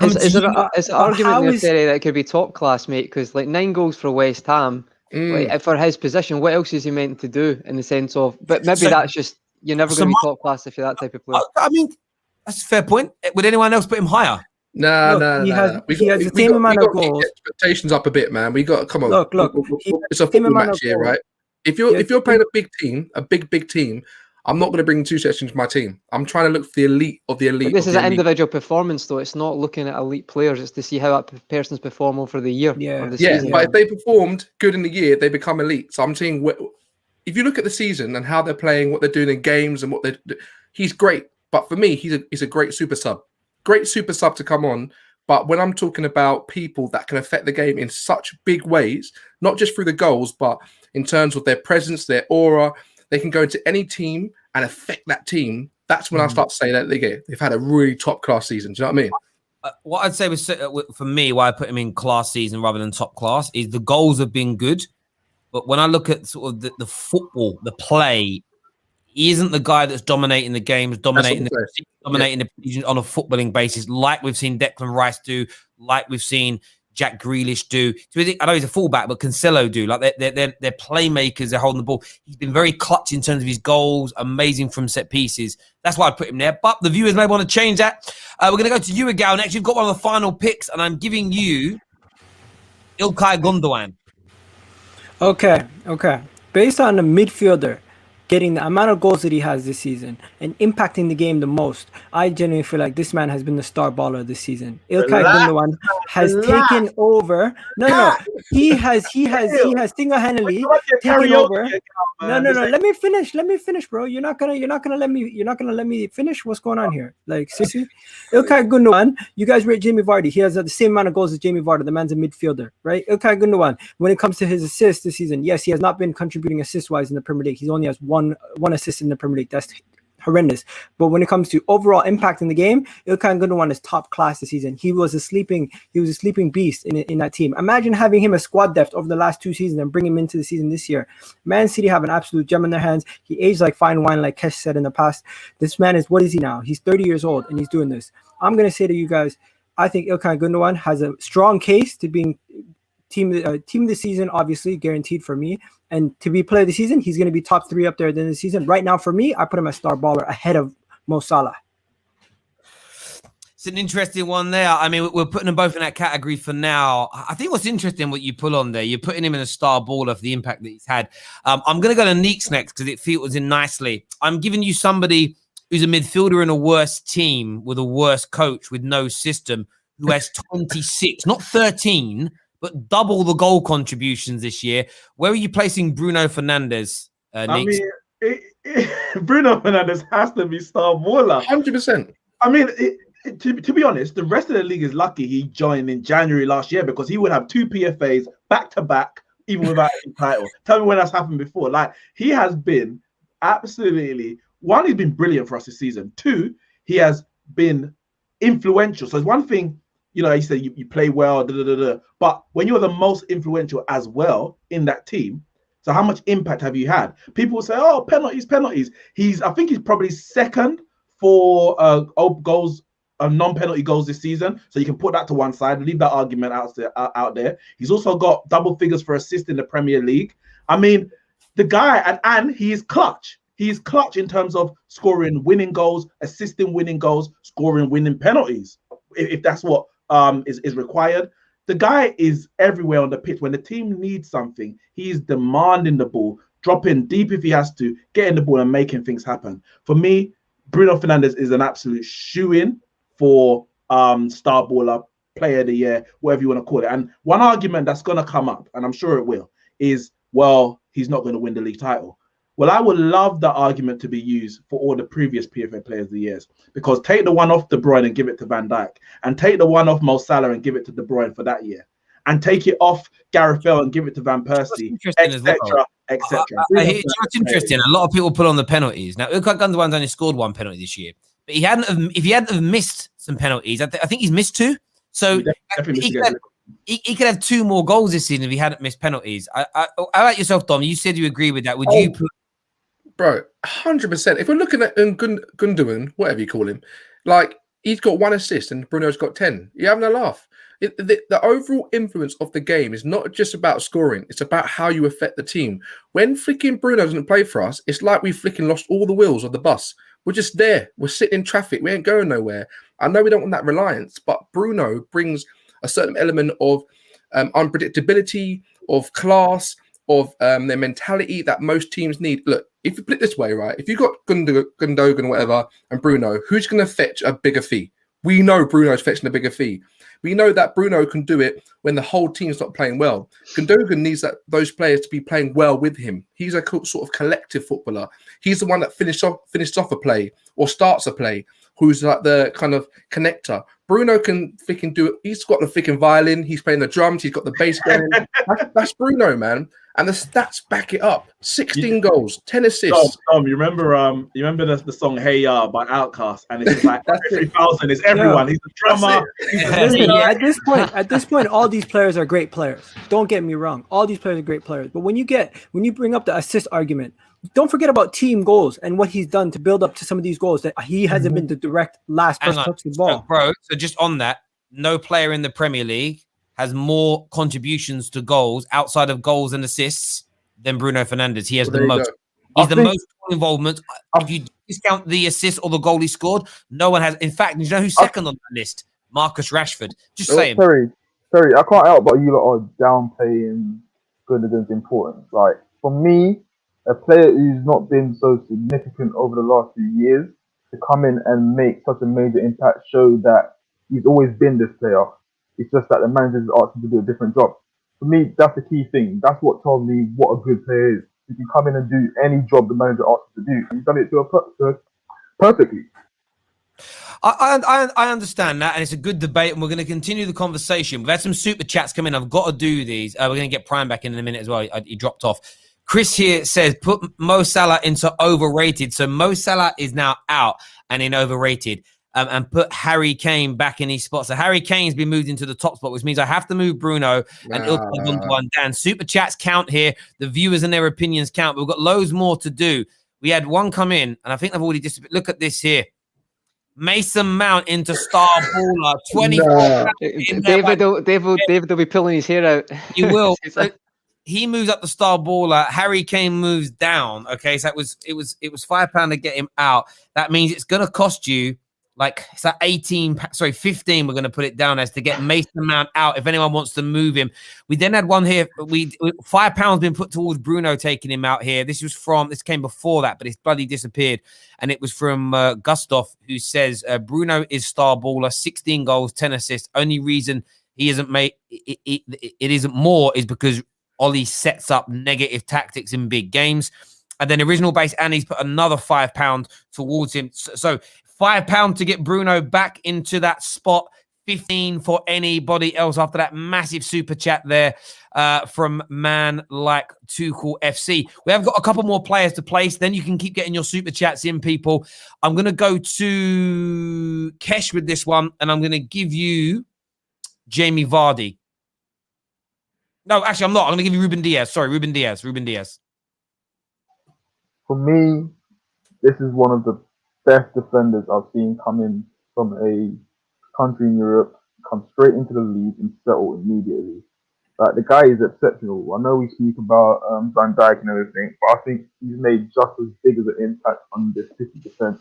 Is there an argument there that it could be top class, mate? Because like 9 goals for West Ham, like, for his position, what else is he meant to do in the sense of? But maybe that's just you're never going to be top class if you're that type of player. I mean, that's a fair point. Would anyone else put him higher? No. He has the same amount of goals. Expectations up a bit, man. We got come on. Look. It's a football match here, right? If you're playing a big team, a big team, I'm not going to bring two sets into my team. I'm trying to look for the elite of the elite. But this of is the an elite. individual performance, though. It's not looking at elite players. It's to see how that person's performed over the year or the Yeah, season. but if they performed good in the year, they become elite. So I'm saying, if you look at the season and how they're playing, what they're doing in games, and he's great. But for me, he's a great super sub. Great super sub to come on. But when I'm talking about people that can affect the game in such big ways, not just through the goals, but in terms of their presence, their aura, they can go into any team and affect that team. That's when I start to say that they've had a really top class season. Do you know what I mean? What I'd say was for me, why I put him in class season rather than top class is the goals have been good. But when I look at sort of the football, the play, he isn't the guy that's dominating the games, dominating the on a footballing basis, like we've seen Declan Rice do, like we've seen Jack Grealish do. I know he's a fullback, but Cancelo do. Like they're playmakers. They're holding the ball. He's been very clutch in terms of his goals. Amazing from set pieces. That's why I put him there. But the viewers may want to change that. We're going to go to you, Agal. Next, you've got one of the final picks, and I'm giving you Ilkay Gündogan. Okay. Based on the midfielder getting the amount of goals that he has this season and impacting the game the most, I genuinely feel like this man has been the star baller this season. Ilkay Gündogan has taken over. No. He has single-handedly taken over. No. Let me finish, bro. You're not gonna let me finish. What's going on here? Like, seriously? Ilkay Gündogan, you guys rate Jamie Vardy. He has the same amount of goals as Jamie Vardy. The man's a midfielder, right? Ilkay Gündogan, when it comes to his assists this season, yes, he has not been contributing assist-wise in the Premier League. He only has one assist in the Premier League. That's horrendous. But when it comes to overall impact in the game, Ilkay Gündogan is top class this season. He was a sleeping beast in that team. Imagine having him as squad depth over the last 2 seasons and bring him into the season this year. Man City have an absolute gem in their hands. He aged like fine wine, like Kesh said in the past. This man is, what is he now? He's 30 years old and he's doing this. I'm going to say to you guys, I think Ilkay Gündogan has a strong case to being team of the season, obviously guaranteed for me, and to be player of the season, he's going to be top 3 up there at the end of the season. Right now, for me, I put him as star baller ahead of Mo Salah. It's an interesting one there. I mean, we're putting them both in that category for now. I think what's interesting, what you put on there, you're putting him in a star baller for the impact that he's had. I'm going to go to Neeks next because it filters in nicely. I'm giving you somebody who's a midfielder in a worse team with a worse coach with no system, who has 26, not 13, but double the goal contributions this year. Where are you placing Bruno Fernandes, Neeks? Bruno Fernandes has to be star baller. 100%. I mean, to be honest, the rest of the league is lucky he joined in January last year, because he would have 2 PFAs back to back, even without any title. Tell me when that's happened before. Like, he has been absolutely, 1, he's been brilliant for us this season. 2, he has been influential. So it's one thing, you know, you say you play well, but when you're the most influential as well in that team, so how much impact have you had? People will say, "Oh, penalties." I think he's probably second for goals, non-penalty goals this season. So you can put that to one side, leave that argument out there. He's also got double figures for assists in the Premier League. I mean, the guy, and he is clutch. He's clutch in terms of scoring winning goals, assisting winning goals, scoring winning penalties, if that's what is required. The guy is everywhere on the pitch. When the team needs something, he's demanding the ball, dropping deep if he has to, getting the ball and making things happen. For me, Bruno Fernandes is an absolute shoe-in for star baller, player of the year, whatever you want to call it. And one argument that's going to come up, and I'm sure it will, is, well, he's not going to win the league title. Well, I would love that argument to be used for all the previous PFA players of the years, because take the one off De Bruyne and give it to Van Dijk, and take the one off Mo Salah and give it to De Bruyne for that year, and take it off Gareth Bale and give it to Van Persie, etc., etc. It's interesting. A lot of people put on the penalties. Now, Ilkay Gündogan's only scored 1 penalty this year, but if he hadn't have missed some penalties, I think he's missed 2. So he could have 2 more goals this season if he hadn't missed penalties. How about yourself, Dom? You said you agree with that. Would you put? Bro, 100%. If we're looking at Gündogan, whatever you call him, like, he's got 1 assist and Bruno's got 10. You're having a laugh. The overall influence of the game is not just about scoring. It's about how you affect the team. When flicking Bruno doesn't play for us, it's like we've flicking lost all the wheels of the bus. We're just there. We're sitting in traffic. We ain't going nowhere. I know we don't want that reliance, but Bruno brings a certain element of unpredictability, of class, of their mentality that most teams need. Look, if you put it this way, right? If you got Gündogan, whatever, and Bruno, who's going to fetch a bigger fee? We know Bruno's fetching a bigger fee. We know that Bruno can do it when the whole team's not playing well. Gündogan needs those players to be playing well with him. He's a sort of collective footballer. He's the one that finishes off a play or starts a play, who's like the kind of connector. Bruno can freaking do it. He's got the freaking violin. He's playing the drums. He's got the bass going. That's Bruno, man. And the stats back it up. 16 goals, 10 assists. Tom, you remember the song "Hey Ya" by Outkast, and it's just like 3,000 is everyone. He's a drummer. Listen, at this point, all these players are great players. Don't get me wrong. All these players are great players. But when you bring up the assist argument, don't forget about team goals and what he's done to build up to some of these goals that he hasn't been the direct last person to touch the ball. Bro, so just on that, no player in the Premier League has more contributions to goals outside of goals and assists than Bruno Fernandes. He has the most. He's the most involvement. If you discount the assist or the goal he scored, no one has. In fact, you know who's second on that list? Marcus Rashford. Just saying. Sorry, I can't help but you lot are downplaying Gündogan's importance. Like, for me, a player who's not been so significant over the last few years to come in and make such a major impact shows that he's always been this player. It's just that the manager's asked him to do a different job. For me, that's the key thing. That's what tells me what a good player is. He can come in and do any job the manager asks him to do. He's done it perfectly. I understand that, and it's a good debate, and we're going to continue the conversation. We've had some super chats come in. I've got to do these. We're going to get Prime back in a minute as well. He dropped off. Chris here says, put Mo Salah into overrated. So Mo Salah is now out and in overrated. And put Harry Kane back in his spot. So Harry Kane's been moved into the top spot, which means I have to move Bruno and Gündogan down. Super chats count here. The viewers and their opinions count. But we've got loads more to do. We had one come in, and I think I've already disappeared. Look at this here. Mason Mount into star baller. 24. David will be pulling his hair out. He will. He moves up the star baller. Harry Kane moves down. Okay, so it was £5 to get him out. That means it's going to cost you. Like, it's like 15, we're going to put it down as to get Mason Mount out if anyone wants to move him. We then had one here. £5 been put towards Bruno taking him out here. This came before that, but it's bloody disappeared. And it was from Gustav, who says Bruno is star baller, 16 goals, 10 assists. Only reason he isn't made it isn't more is because Ollie sets up negative tactics in big games. And then original base, and he's put another £5 towards him. So £5 to get Bruno back into that spot. 15 for anybody else after that massive super chat there from man like Tuchel FC. We have got a couple more players to place. Then you can keep getting your super chats in, people. I'm going to go to Kesh with this one, and I'm going to give you Jamie Vardy. No, actually, I'm not. I'm going to give you Ruben Diaz. Sorry, Ruben Diaz. For me, this is one of the best defenders I've seen come in from a country in Europe, come straight into the league and settle immediately. Like, the guy is exceptional. I know we speak about Van Dijk and everything, but I think he's made just as big of an impact on this 50%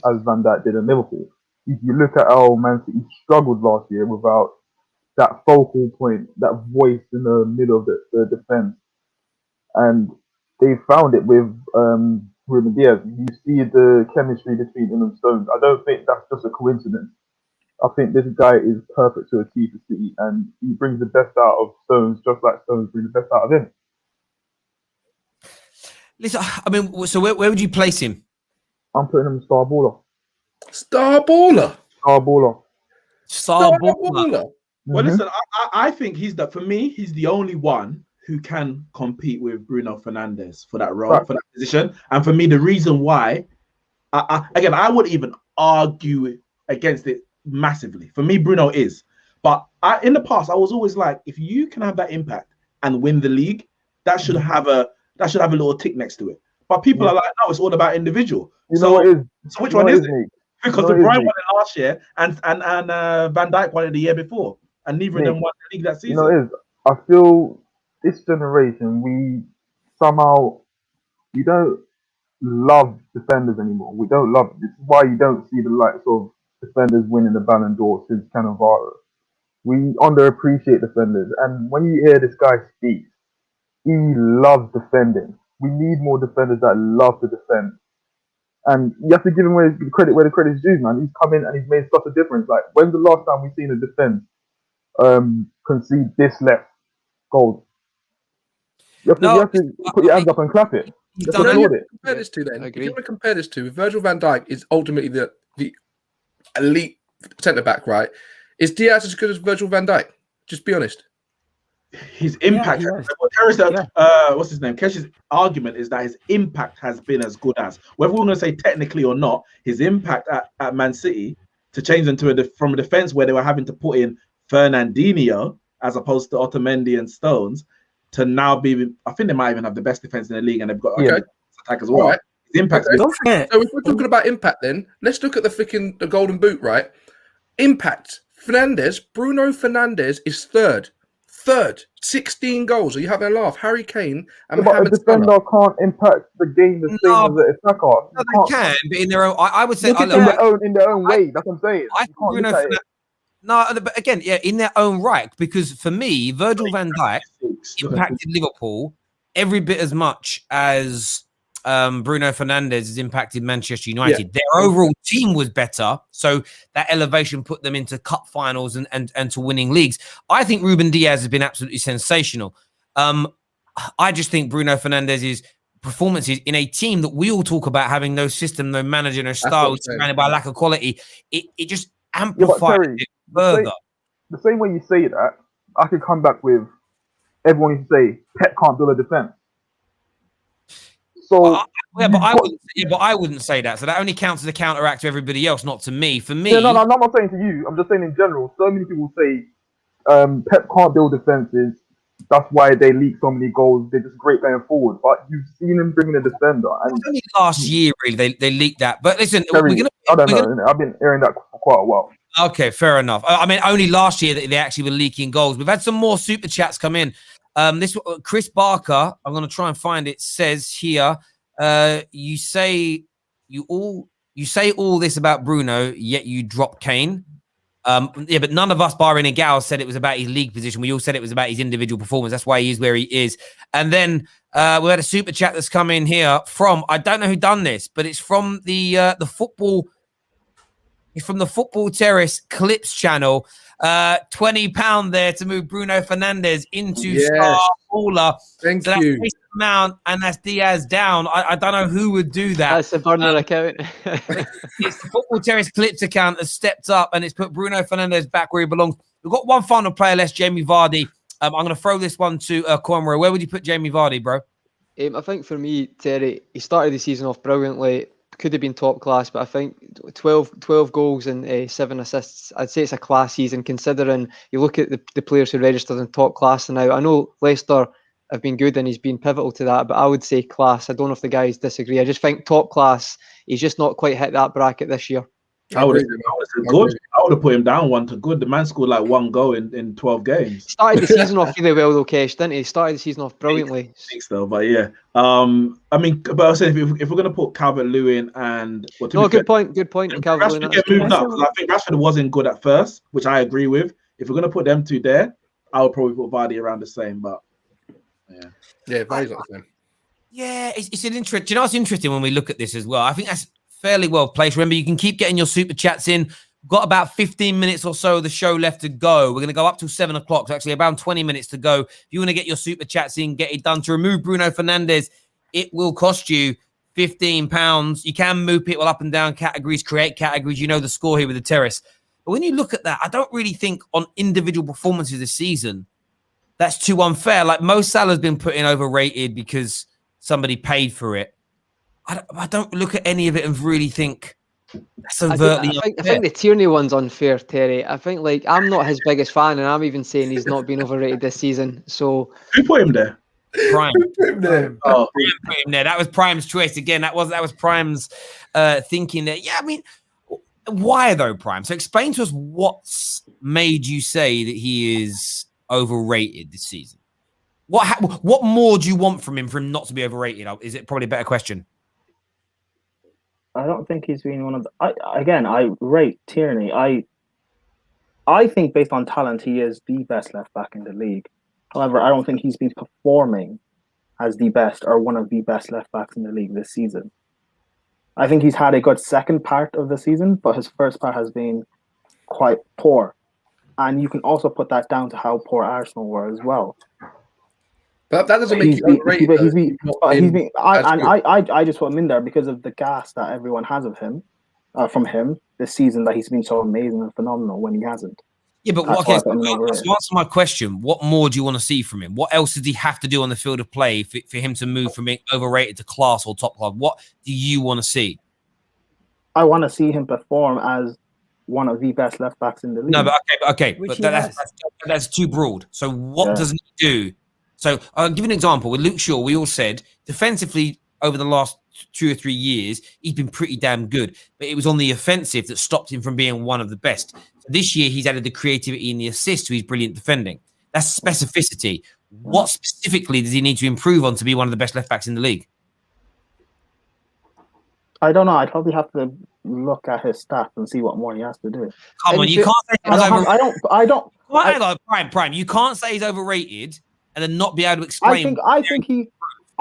as Van Dijk did in Liverpool. If you look at how Man City struggled last year without that focal point, that voice in the middle of the defense, and they found it with Ruben Diaz. You see the chemistry between him and Stones. I don't think that's just a coincidence. I think this guy is perfect to a T for City, and he brings the best out of Stones, just like Stones bring the best out of him. Listen, I mean, so where would you place him? I'm putting him star baller. Star baller. Well, listen, I think for me, he's the only one who can compete with Bruno Fernandes for that role, for that position. And for me, the reason why, I wouldn't even argue against it massively. For me, Bruno is. But in the past, I was always like, if you can have that impact and win the league, that should have a little tick next to it. But people are like, no, it's all about individual. So which one is it? Because De Bruyne won it last year, and Van Dijk won it the year before, and neither of them won the league that season. I feel this generation, we don't love defenders anymore. We don't love it. This is why you don't see the likes of defenders winning the Ballon d'Or since Cannavaro. We underappreciate defenders, and when you hear this guy speak, he loves defending. We need more defenders that love to defend. And you have to give him the credit where the credit's due, man. He's come in and he's made such a difference. Like, when's the last time we've seen a defense concede this less goals? You have to put your hands up and clap it. He's Just done applaud it. Compare this to then. I If you agree. want to compare this to, Virgil van Dijk is ultimately the elite centre back, right? Is Diaz as good as Virgil van Dijk? Just be honest. His impact. he is. What's his name? Kesh's argument is that his impact has been as good as, whether we're going to say technically or not, his impact at Man City to change them to from a defense where they were having to put in Fernandinho as opposed to Otamendi and Stones to now be. I think they might even have the best defense in the league, and they've got attack as well. Right. His impact. Okay. Don't forget. So if we're talking about impact, then let's look at the Golden Boot, right? Impact. Bruno Fernandes is third, 16 goals. Are you having a laugh? Harry Kane and But a Mohamed defender Salah. can't impact the game the same as an attacker. No, You they can't can, but in their own. I would say look at it in their own way. That's what I'm saying. I You think can't Bruno look at it. No, but again, yeah, in their own right. Because for me, Virgil van Dijk impacted Liverpool every bit as much as Bruno Fernandes has impacted Manchester United. Yeah. Their overall team was better, so that elevation put them into cup finals and to winning leagues. I think Ruben Diaz has been absolutely sensational. I just think Bruno Fernandes's performances in a team that we all talk about having no system, no manager, no style, surrounded by lack of quality, it just amplified Terry, it further. The same way you say that, I could come back with everyone used to say Pep can't build a defense. So but I wouldn't say that. So that only counts as a counteract to everybody else, not to me. For me, no, I'm not saying to you. I'm just saying in general. So many people say Pep can't build defenses. That's why they leak so many goals. They're just great going forward. But you've seen him bring in a defender. And only last year, really, they leaked that. But listen, Terry, I don't know. I've been hearing that for quite a while. Okay, fair enough. I mean, only last year that they actually were leaking goals. We've had some more super chats come in. This Chris Barker, I'm going to try and find it. Says here, you say all this about Bruno, yet you drop Kane. But none of us, barring Igal, said it was about his league position. We all said it was about his individual performance. That's why he is where he is. And then we had a super chat that's come in here from, I don't know who done this, but it's from the football. It's from the Football Terrace Clips channel. £20 there to move Bruno Fernandes into star baller. Thank so you. That's amount, and that's Diaz down. I don't know who would do that. That's the burner account. It's the Football Terrace Clips account has stepped up and it's put Bruno Fernandes back where he belongs. We've got one final player left, Jamie Vardy. I'm going to throw this one to Conroy. Where would you put Jamie Vardy, bro? I think for me, Terry, he started the season off brilliantly. Could have been top class, but I think 12 goals and 7 assists. I'd say it's a class season considering you look at the players who registered in top class now. I know Leicester have been good and he's been pivotal to that, but I would say class. I don't know if the guys disagree. I just think top class, he's just not quite hit that bracket this year. I would have said good. I would have put him down 1 to good. The man scored like 1 goal in 12 games. Started the season off really well though, Kesh, didn't he? Started the season off brilliantly. I think so, but yeah. I mean, but I was saying if we're gonna put Calvert-Lewin and good point. Calvert-Lewin. Rashford moved up because I think Rashford wasn't good at first, which I agree with. If we're gonna put them two there, I would probably put Vardy around the same. But yeah, Vardy's not the same. Yeah, it's an interest. Do you know what's interesting when we look at this as well? I think that's fairly well placed. Remember, you can keep getting your super chats in. We've got about 15 minutes or so of the show left to go. We're going to go up till 7 o'clock. So actually about 20 minutes to go. If you want to get your super chats in, get it done. To remove Bruno Fernandes, it will cost you £15. You can move people up and down categories, create categories. You know the score here with the Terrace. But when you look at that, I don't really think on individual performances this season, that's too unfair. Like Mo Salah's been put in overrated because somebody paid for it. I don't look at any of it and really think that's overtly I think the Tierney one's unfair, Terry. I think I'm not his biggest fan, and I'm even saying he's not been overrated this season. So who put him there? Prime. Put him there. Oh, put him there. That was Prime's choice again. That was Prime's thinking that. Yeah, I mean, why though, Prime? So explain to us what's made you say that he is overrated this season. What more do you want from him for him not to be overrated? Is it probably a better question? I don't think he's been one of the... I rate Tierney. I think based on talent, he is the best left back in the league. However, I don't think he's been performing as the best or one of the best left backs in the league this season. I think he's had a good second part of the season, but his first part has been quite poor. And you can also put that down to how poor Arsenal were as well. But that doesn't make him overrated. I just put him in there because of the gas that everyone has of him, from him this season, that he's been so amazing and phenomenal when he hasn't. Yeah, but to answer my question, what more do you want to see from him? What else does he have to do on the field of play for him to move from being overrated to class or top class? What do you want to see? I want to see him perform as one of the best left backs in the league. No, but that's too broad. So what does he do? So I'll give you an example. With Luke Shaw, we all said defensively over the last 2 or 3 years, he's been pretty damn good. But it was on the offensive that stopped him from being one of the best. So this year, he's added the creativity and the assist to his brilliant defending. That's specificity. What specifically does he need to improve on to be one of the best left backs in the league? I don't know. I'd probably have to look at his stats and see what more he has to do. Come on, you can't say he's overrated. I don't. Hang on, Prime. You can't say he's overrated and then not be able to explain.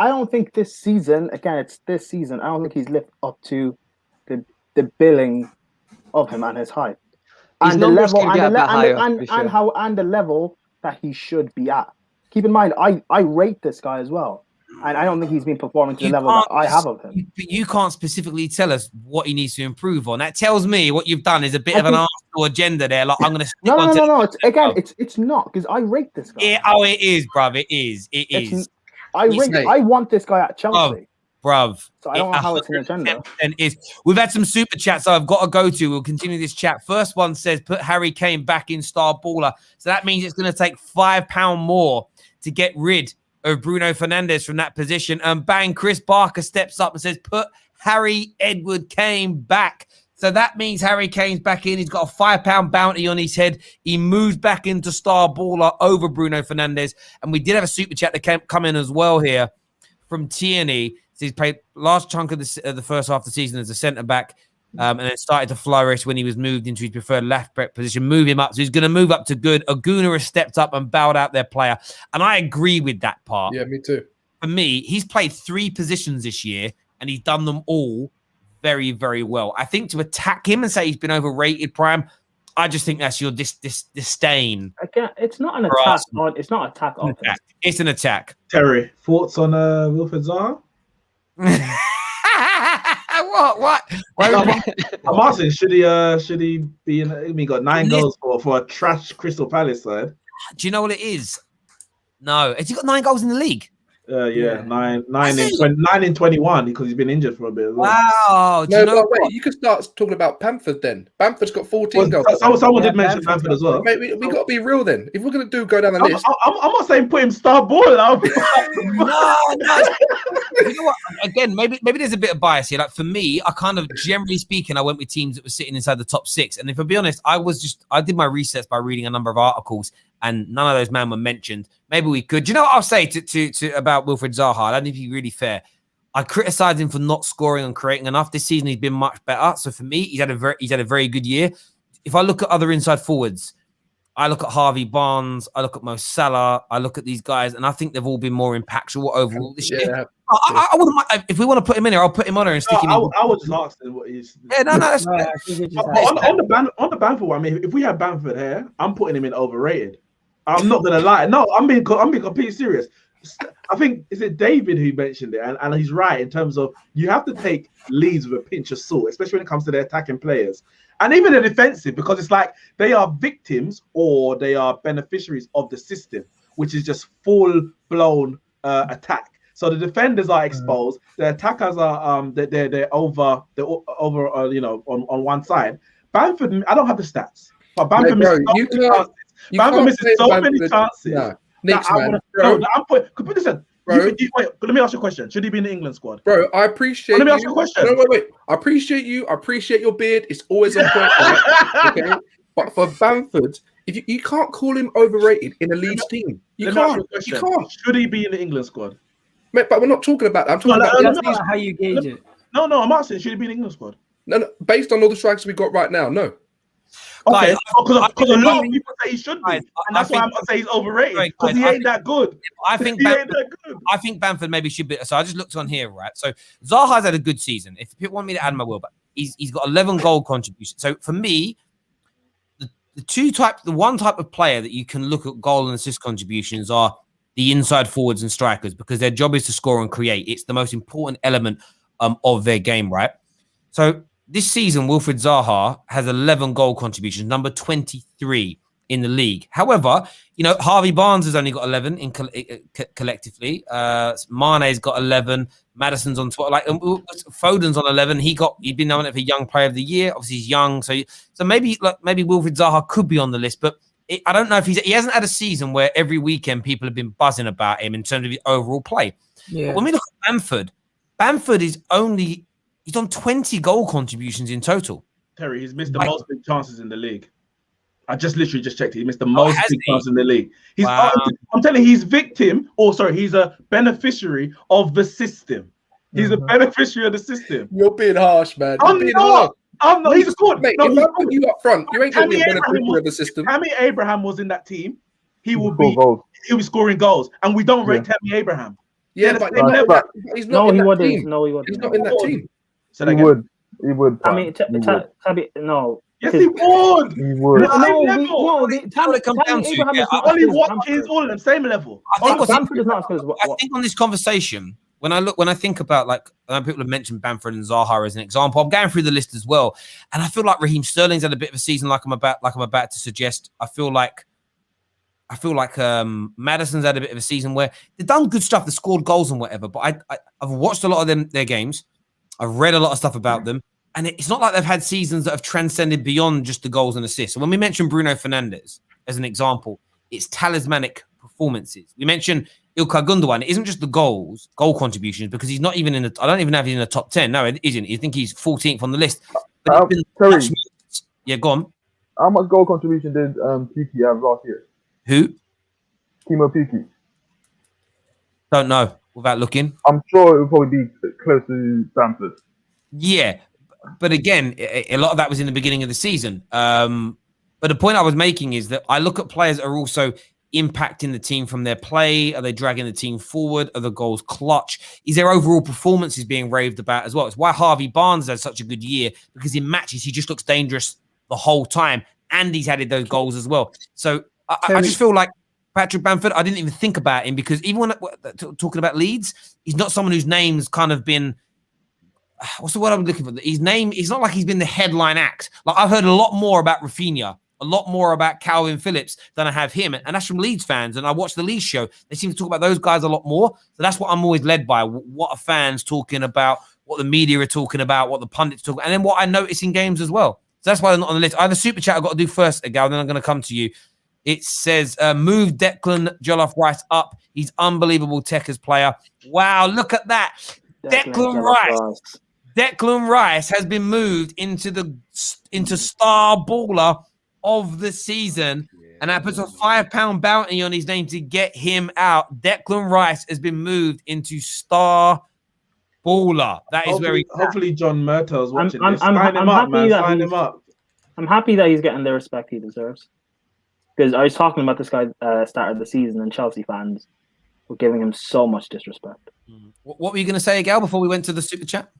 I don't think this season, again, it's this season, I don't think he's lived up to the billing of him and his hype. And the level and the level that he should be at. Keep in mind, I rate this guy as well. And I don't think he's been performing to the level that I have of him. But you can't specifically tell us what he needs to improve on. That tells me what you've done is a bit of an Arsenal agenda there. Like I'm going to stick No. It's not because I rate this guy. It is, bruv. It is. I want this guy at Chelsea. Bruv. So I don't know how it's an agenda. We've had some super chats I've got to go to. We'll continue this chat. First one says, put Harry Kane back in star baller. So that means it's going to take £5 more to get rid of Bruno Fernandes from that position. And bang, Chris Barker steps up and says, put Harry Edward Kane back. So that means Harry Kane's back in. He's got a £5 bounty on his head. He moves back into star baller over Bruno Fernandes. And we did have a super chat that come in as well here from Tierney. So he's played last chunk of the first half of the season as a centre-back. And then started to flourish when he was moved into his preferred left-back position. Move him up. So he's going to move up to good. Aguna has stepped up and bowed out their player. And I agree with that part. Yeah, me too. For me, he's played 3 positions this year and he's done them all very, very well. I think to attack him and say he's been overrated, Prime, I just think that's your disdain. Again, it's not an attack. It's not an attack. It's an attack. Terry, thoughts on Wilfried Zaha? What? I'm asking, should he be in? He got 9 goals for a trash Crystal Palace side. Do you know what it is? No, has he got 9 goals in the league? Yeah. 9 in 21 because he's been injured for a bit as well. Wow. You could start talking about Bamford then. Bamford's got 14 goals. Someone did mention Bamford as well. Mate, we got to be real then. If we're going to go down the list. I'm not saying put him star baller. No. You know what? Again, maybe there's a bit of bias here. Like for me, I kind of, generally speaking, I went with teams that were sitting inside the top 6. And if I'll be honest, I did my research by reading a number of articles and none of those men were mentioned. Maybe we could. Do you know what I'll say to about Wilfried Zaha? I don't think he's really fair. I criticise him for not scoring and creating enough. This season he's been much better. So for me, he's had a very good year. If I look at other inside forwards, I look at Harvey Barnes, I look at Mo Salah, I look at these guys, and I think they've all been more impactful overall this year. I wouldn't mind, if we want to put him in here, I'll put him on there and stick him in. I would just ask him what he's. Yeah, no. That's on the Bamford one. I mean, if we have Bamford here, I'm putting him in overrated. I'm not gonna lie. No, I'm being completely serious. I think is it David who mentioned it, and he's right in terms of you have to take leads with a pinch of salt, especially when it comes to their attacking players. And even the defensive, because it's like they are victims or they are beneficiaries of the system, which is just full-blown attack. So the defenders are exposed, the attackers are they're over on one side. Bamford, I don't have the stats, but Bamford misses so many chances. No. Next man, bro. Wait, let me ask you a question. Should he be in the England squad? Bro, I appreciate Let me ask you a question. No, wait. I appreciate you. I appreciate your beard. It's always on point. Right? Okay? But for Bamford, if you can't call him overrated in a Leeds team. You can't. Should he be in the England squad? Mate, but we're not talking about that. I'm talking about how you gauge it. No, I'm asking, should he be in the England squad? No, based on all the strikers we got right now, no. Okay, Guys, because a lot of people say he should be, guys, and that's why I'm gonna say he's overrated because he ain't that good. I think He ain't that good. I think Bamford maybe should be. So I just looked on here, right? So Zaha's had a good season. If people want me to add him, I will. But he's got 11 goal contributions. So for me, the one type of player that you can look at goal and assist contributions are the inside forwards and strikers, because their job is to score and create. It's the most important element of their game, right? So this season, Wilfried Zaha has 11 goal contributions, number 23 in the league. However, Harvey Barnes has only got 11 in collectively. Mane's got 11. Maddison's on 12. Foden's on 11. He'd been nominated for Young Player of the Year. Obviously, he's young, so maybe Wilfried Zaha could be on the list. But I don't know if he hasn't had a season where every weekend people have been buzzing about him in terms of his overall play. Yeah. But when we look at Bamford is he's on 20 goal contributions in total. Terry, he's missed the most big chances in the league. I literally just checked it. He missed the most big chances in the league. I'm telling you, he's he's a beneficiary of the system. He's a beneficiary of the system. You're being harsh, man. I'm not. He's a good. Mate, if I put you up front, you ain't going to be a beneficiary of the system. Tammy Abraham was in that team. He'll be scoring goals. And we don't rate Tammy Abraham. Yeah, but he's not in that team. No, he wouldn't. He's not in that team. So he would. I mean, Tabby, no. Yes, he would. He would. All he watches is all at the same level. Bamford is not as good as what. I think on this conversation, when I think about people have mentioned Bamford and Zaha as an example, I'm going through the list as well, and I feel like Raheem Sterling's had a bit of a season, like I'm about to suggest. I feel like Maddison's had a bit of a season where they've done good stuff, they scored goals and whatever. But I've watched a lot of their games. I've read a lot of stuff about them. And it's not like they've had seasons that have transcended beyond just the goals and assists. So when we mention Bruno Fernandes as an example, it's talismanic performances. We mentioned Ilkay Gündogan. It isn't just the goal contributions, because he's not even I don't even have him in the top 10. No, it isn't. You think he's 14th on the list. But yeah, go on. How much goal contribution did Pukki have last year? Who? Timo Pukki. Don't know without looking. I'm sure it would probably be close to Bamford. Yeah. But again, a lot of that was in the beginning of the season. But the point I was making is that I look at players that are also impacting the team from their play. Are they dragging the team forward? Are the goals clutch? Is their overall performance being raved about as well? It's why Harvey Barnes has such a good year, because in matches, he just looks dangerous the whole time. And he's added those goals as well. So I just feel like Patrick Bamford, I didn't even think about him, because even when talking about Leeds, he's not someone whose name's kind of been... What's the word I'm looking for? His name, it's not like he's been the headline act. Like, I've heard a lot more about Rafinha, a lot more about Calvin Phillips than I have him. And that's from Leeds fans. And I watch the Leeds show. They seem to talk about those guys a lot more. So that's what I'm always led by. What are fans talking about? What the media are talking about? What the pundits talk about? And then what I notice in games as well. So that's why they're not on the list. I have a super chat I've got to do first, Agal, then I'm going to come to you. It says, move Declan Rice up. He's unbelievable Techers player. Wow, look at that. Declan Rice. Declan Rice has been moved into star baller of the season, and that puts a £5 bounty on his name to get him out. Declan Rice has been moved into star baller. That is hopefully John Murtaugh's watching this. Sign him up. I'm happy that he's getting the respect he deserves, because I was talking about this guy start of the season, and Chelsea fans were giving him so much disrespect. What were you going to say, Gal, before we went to the super chat?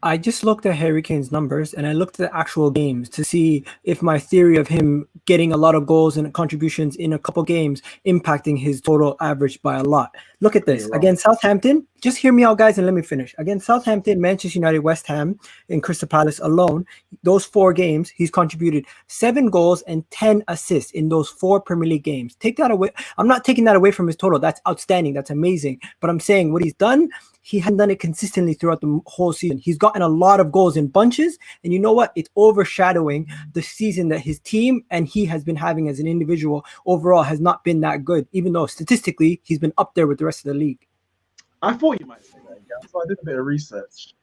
I just looked at Harry Kane's numbers, and I looked at the actual games to see if my theory of him getting a lot of goals and contributions in a couple games impacting his total average by a lot. Look at this. Against Southampton, just hear me out, guys, and let me finish. Against Southampton, Manchester United, West Ham, and Crystal Palace alone, those 4 games, he's contributed 7 goals and 10 assists in those 4 Premier League games. Take that away. I'm not taking that away from his total. That's outstanding. That's amazing. But I'm saying what he's done, he hadn't done it consistently throughout the whole season. He's gotten a lot of goals in bunches, and you know what? It's overshadowing the season that his team and he has been having as an individual overall has not been that good, even though statistically he's been up there with the rest of the league. I thought you might say that, yeah. So I did a bit of research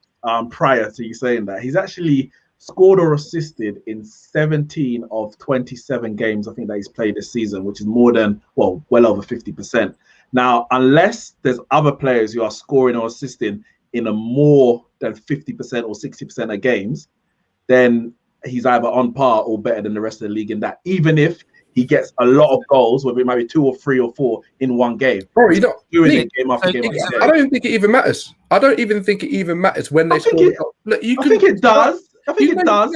prior to you saying that. He's actually scored or assisted in 17 of 27 games, I think, that he's played this season, which is more than, well over 50%. Now, unless there's other players who are scoring or assisting in a more than 50% or 60% of games, then he's either on par or better than the rest of the league in that. Even if he gets a lot of goals, whether it might be 2 or 3 or 4 in one game. Bro, you know, doing it game after game after game. I don't even think it even matters. I don't even think it even matters when they score. Look, I think it does. I think it does.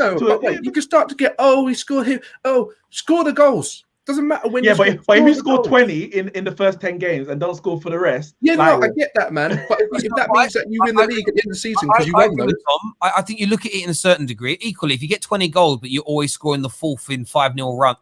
You can start to get, he scored here. Oh, score the goals. Doesn't matter when. Yeah, but if you score 20 in the first 10 games and don't score for the rest. Yeah, no, I get that, man. But if that means that you win the league at the end of the season because you won those. I think you look at it in a certain degree. Equally, if you get 20 goals, but you're always scoring the fourth in 5-0 run,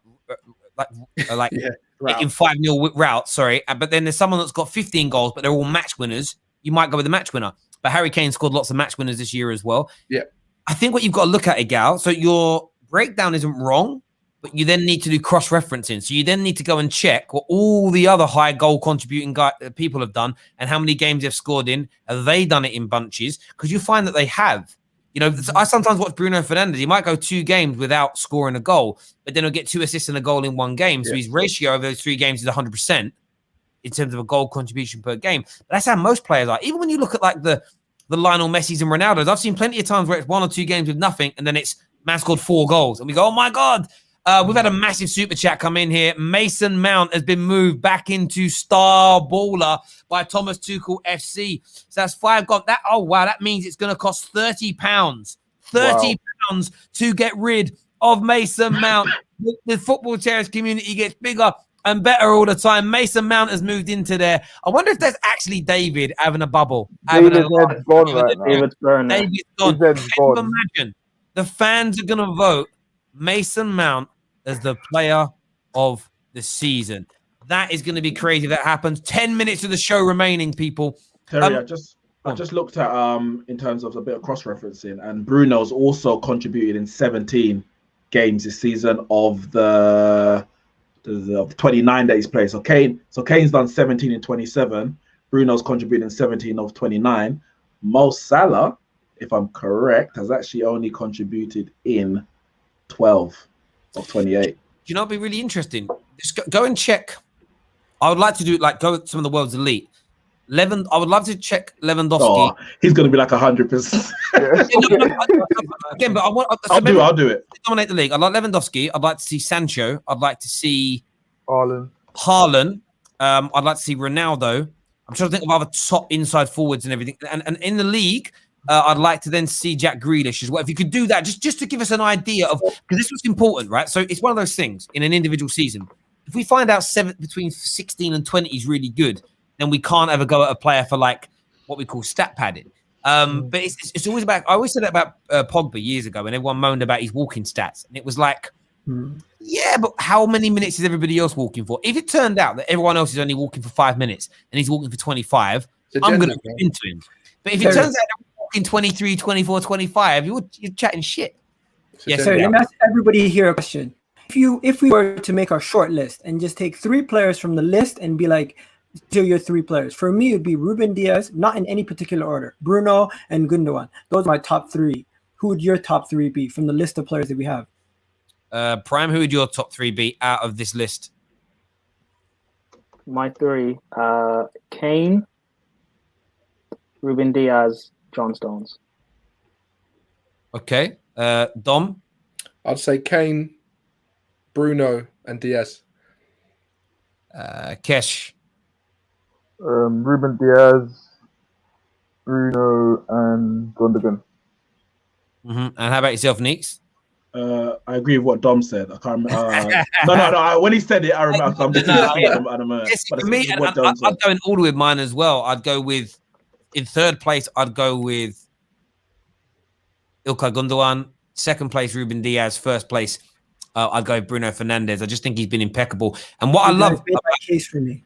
like in 5-0 route, sorry. But then there's someone that's got 15 goals, but they're all match winners. You might go with the match winner. But Harry Kane scored lots of match winners this year as well. Yeah. I think what you've got to look at, Igal, so your breakdown isn't wrong, but you then need to do cross-referencing. So you then need to go and check what all the other high goal contributing people have done and how many games they've scored in. Have they done it in bunches? Because you find that they have. You know, I sometimes watch Bruno Fernandes. He might go 2 games without scoring a goal, but then he'll get 2 assists and a goal in 1 game. So his ratio over those 3 games is 100% in terms of a goal contribution per game. But that's how most players are. Even when you look at like the Lionel Messi's and Ronaldo's, I've seen plenty of times where it's 1 or 2 games with nothing, and then it's man scored 4 goals. And we go, oh my God. We've had a massive super chat come in here. Mason Mount has been moved back into star baller by Thomas Tuchel FC. So that's 5 goals. That means it's going to cost £30. £30 to get rid of Mason Mount. The football Terrace community gets bigger and better all the time. Mason Mount has moved into there. I wonder if that's actually David having a bubble. David's gone right now. David's gone. Can you imagine? The fans are going to vote Mason Mount as the player of the season. That is going to be crazy if that happens. 10 minutes of the show remaining, people. Terry, I just looked at in terms of a bit of cross-referencing, and Bruno's also contributed in 17 games this season of the 29 that he's played. So Kane's done 17 in 27. Bruno's contributed in 17 of 29. Mo Salah, if I'm correct, has actually only contributed in 12 of 28. Do you know, it'd be really interesting. Just go and check. I would like to do it like go with some of the world's elite. I would love to check Lewandowski. Oh, he's going to be like 100%. Again, but I want. I'll do it. Dominate the league. I'd like Lewandowski. I'd like to see Sancho. I'd like to see Haaland. I'd like to see Ronaldo. I'm trying to think of other top inside forwards and everything. And in the league, I'd like to then see Jack Grealish as well. If you could do that, just to give us an idea of, because this was important, right? So it's one of those things in an individual season. If we find out between 16 and 20 is really good, then we can't ever go at a player for like what we call stat padding. But it's always about, I always said that about Pogba years ago, and everyone moaned about his walking stats. And it was like, yeah, but how many minutes is everybody else walking for? If it turned out that everyone else is only walking for 5 minutes and he's walking for 25, I'm going to go into him. But if it turns out that we're walking 23, 24, 25, you're chatting shit. Yes, sir. Let me ask everybody here a question. If we were to make our short list and just take 3 players from the list and be like, to your 3 players. For me, it would be Ruben Diaz, not in any particular order. Bruno and Gündogan. Those are my top 3. Who would your top 3 be from the list of players that we have? Prime, who would your top 3 be out of this list? My 3, Kane, Ruben Diaz, John Stones. Okay. Dom? I'd say Kane, Bruno, and Diaz. Kesh? Ruben Diaz, Bruno, and Gündogan. And how about yourself, Neeks? I agree with what Dom said. I can't remember. No. When he said it, I remember. I'm just for me, I'd go in order with mine as well. I'd go with, in 3rd place, I'd go with Ilkay Gündogan. 2nd place, Ruben Diaz. 1st place, I'd go with Bruno Fernandes. I just think he's been impeccable. And what I love... Made that case for me.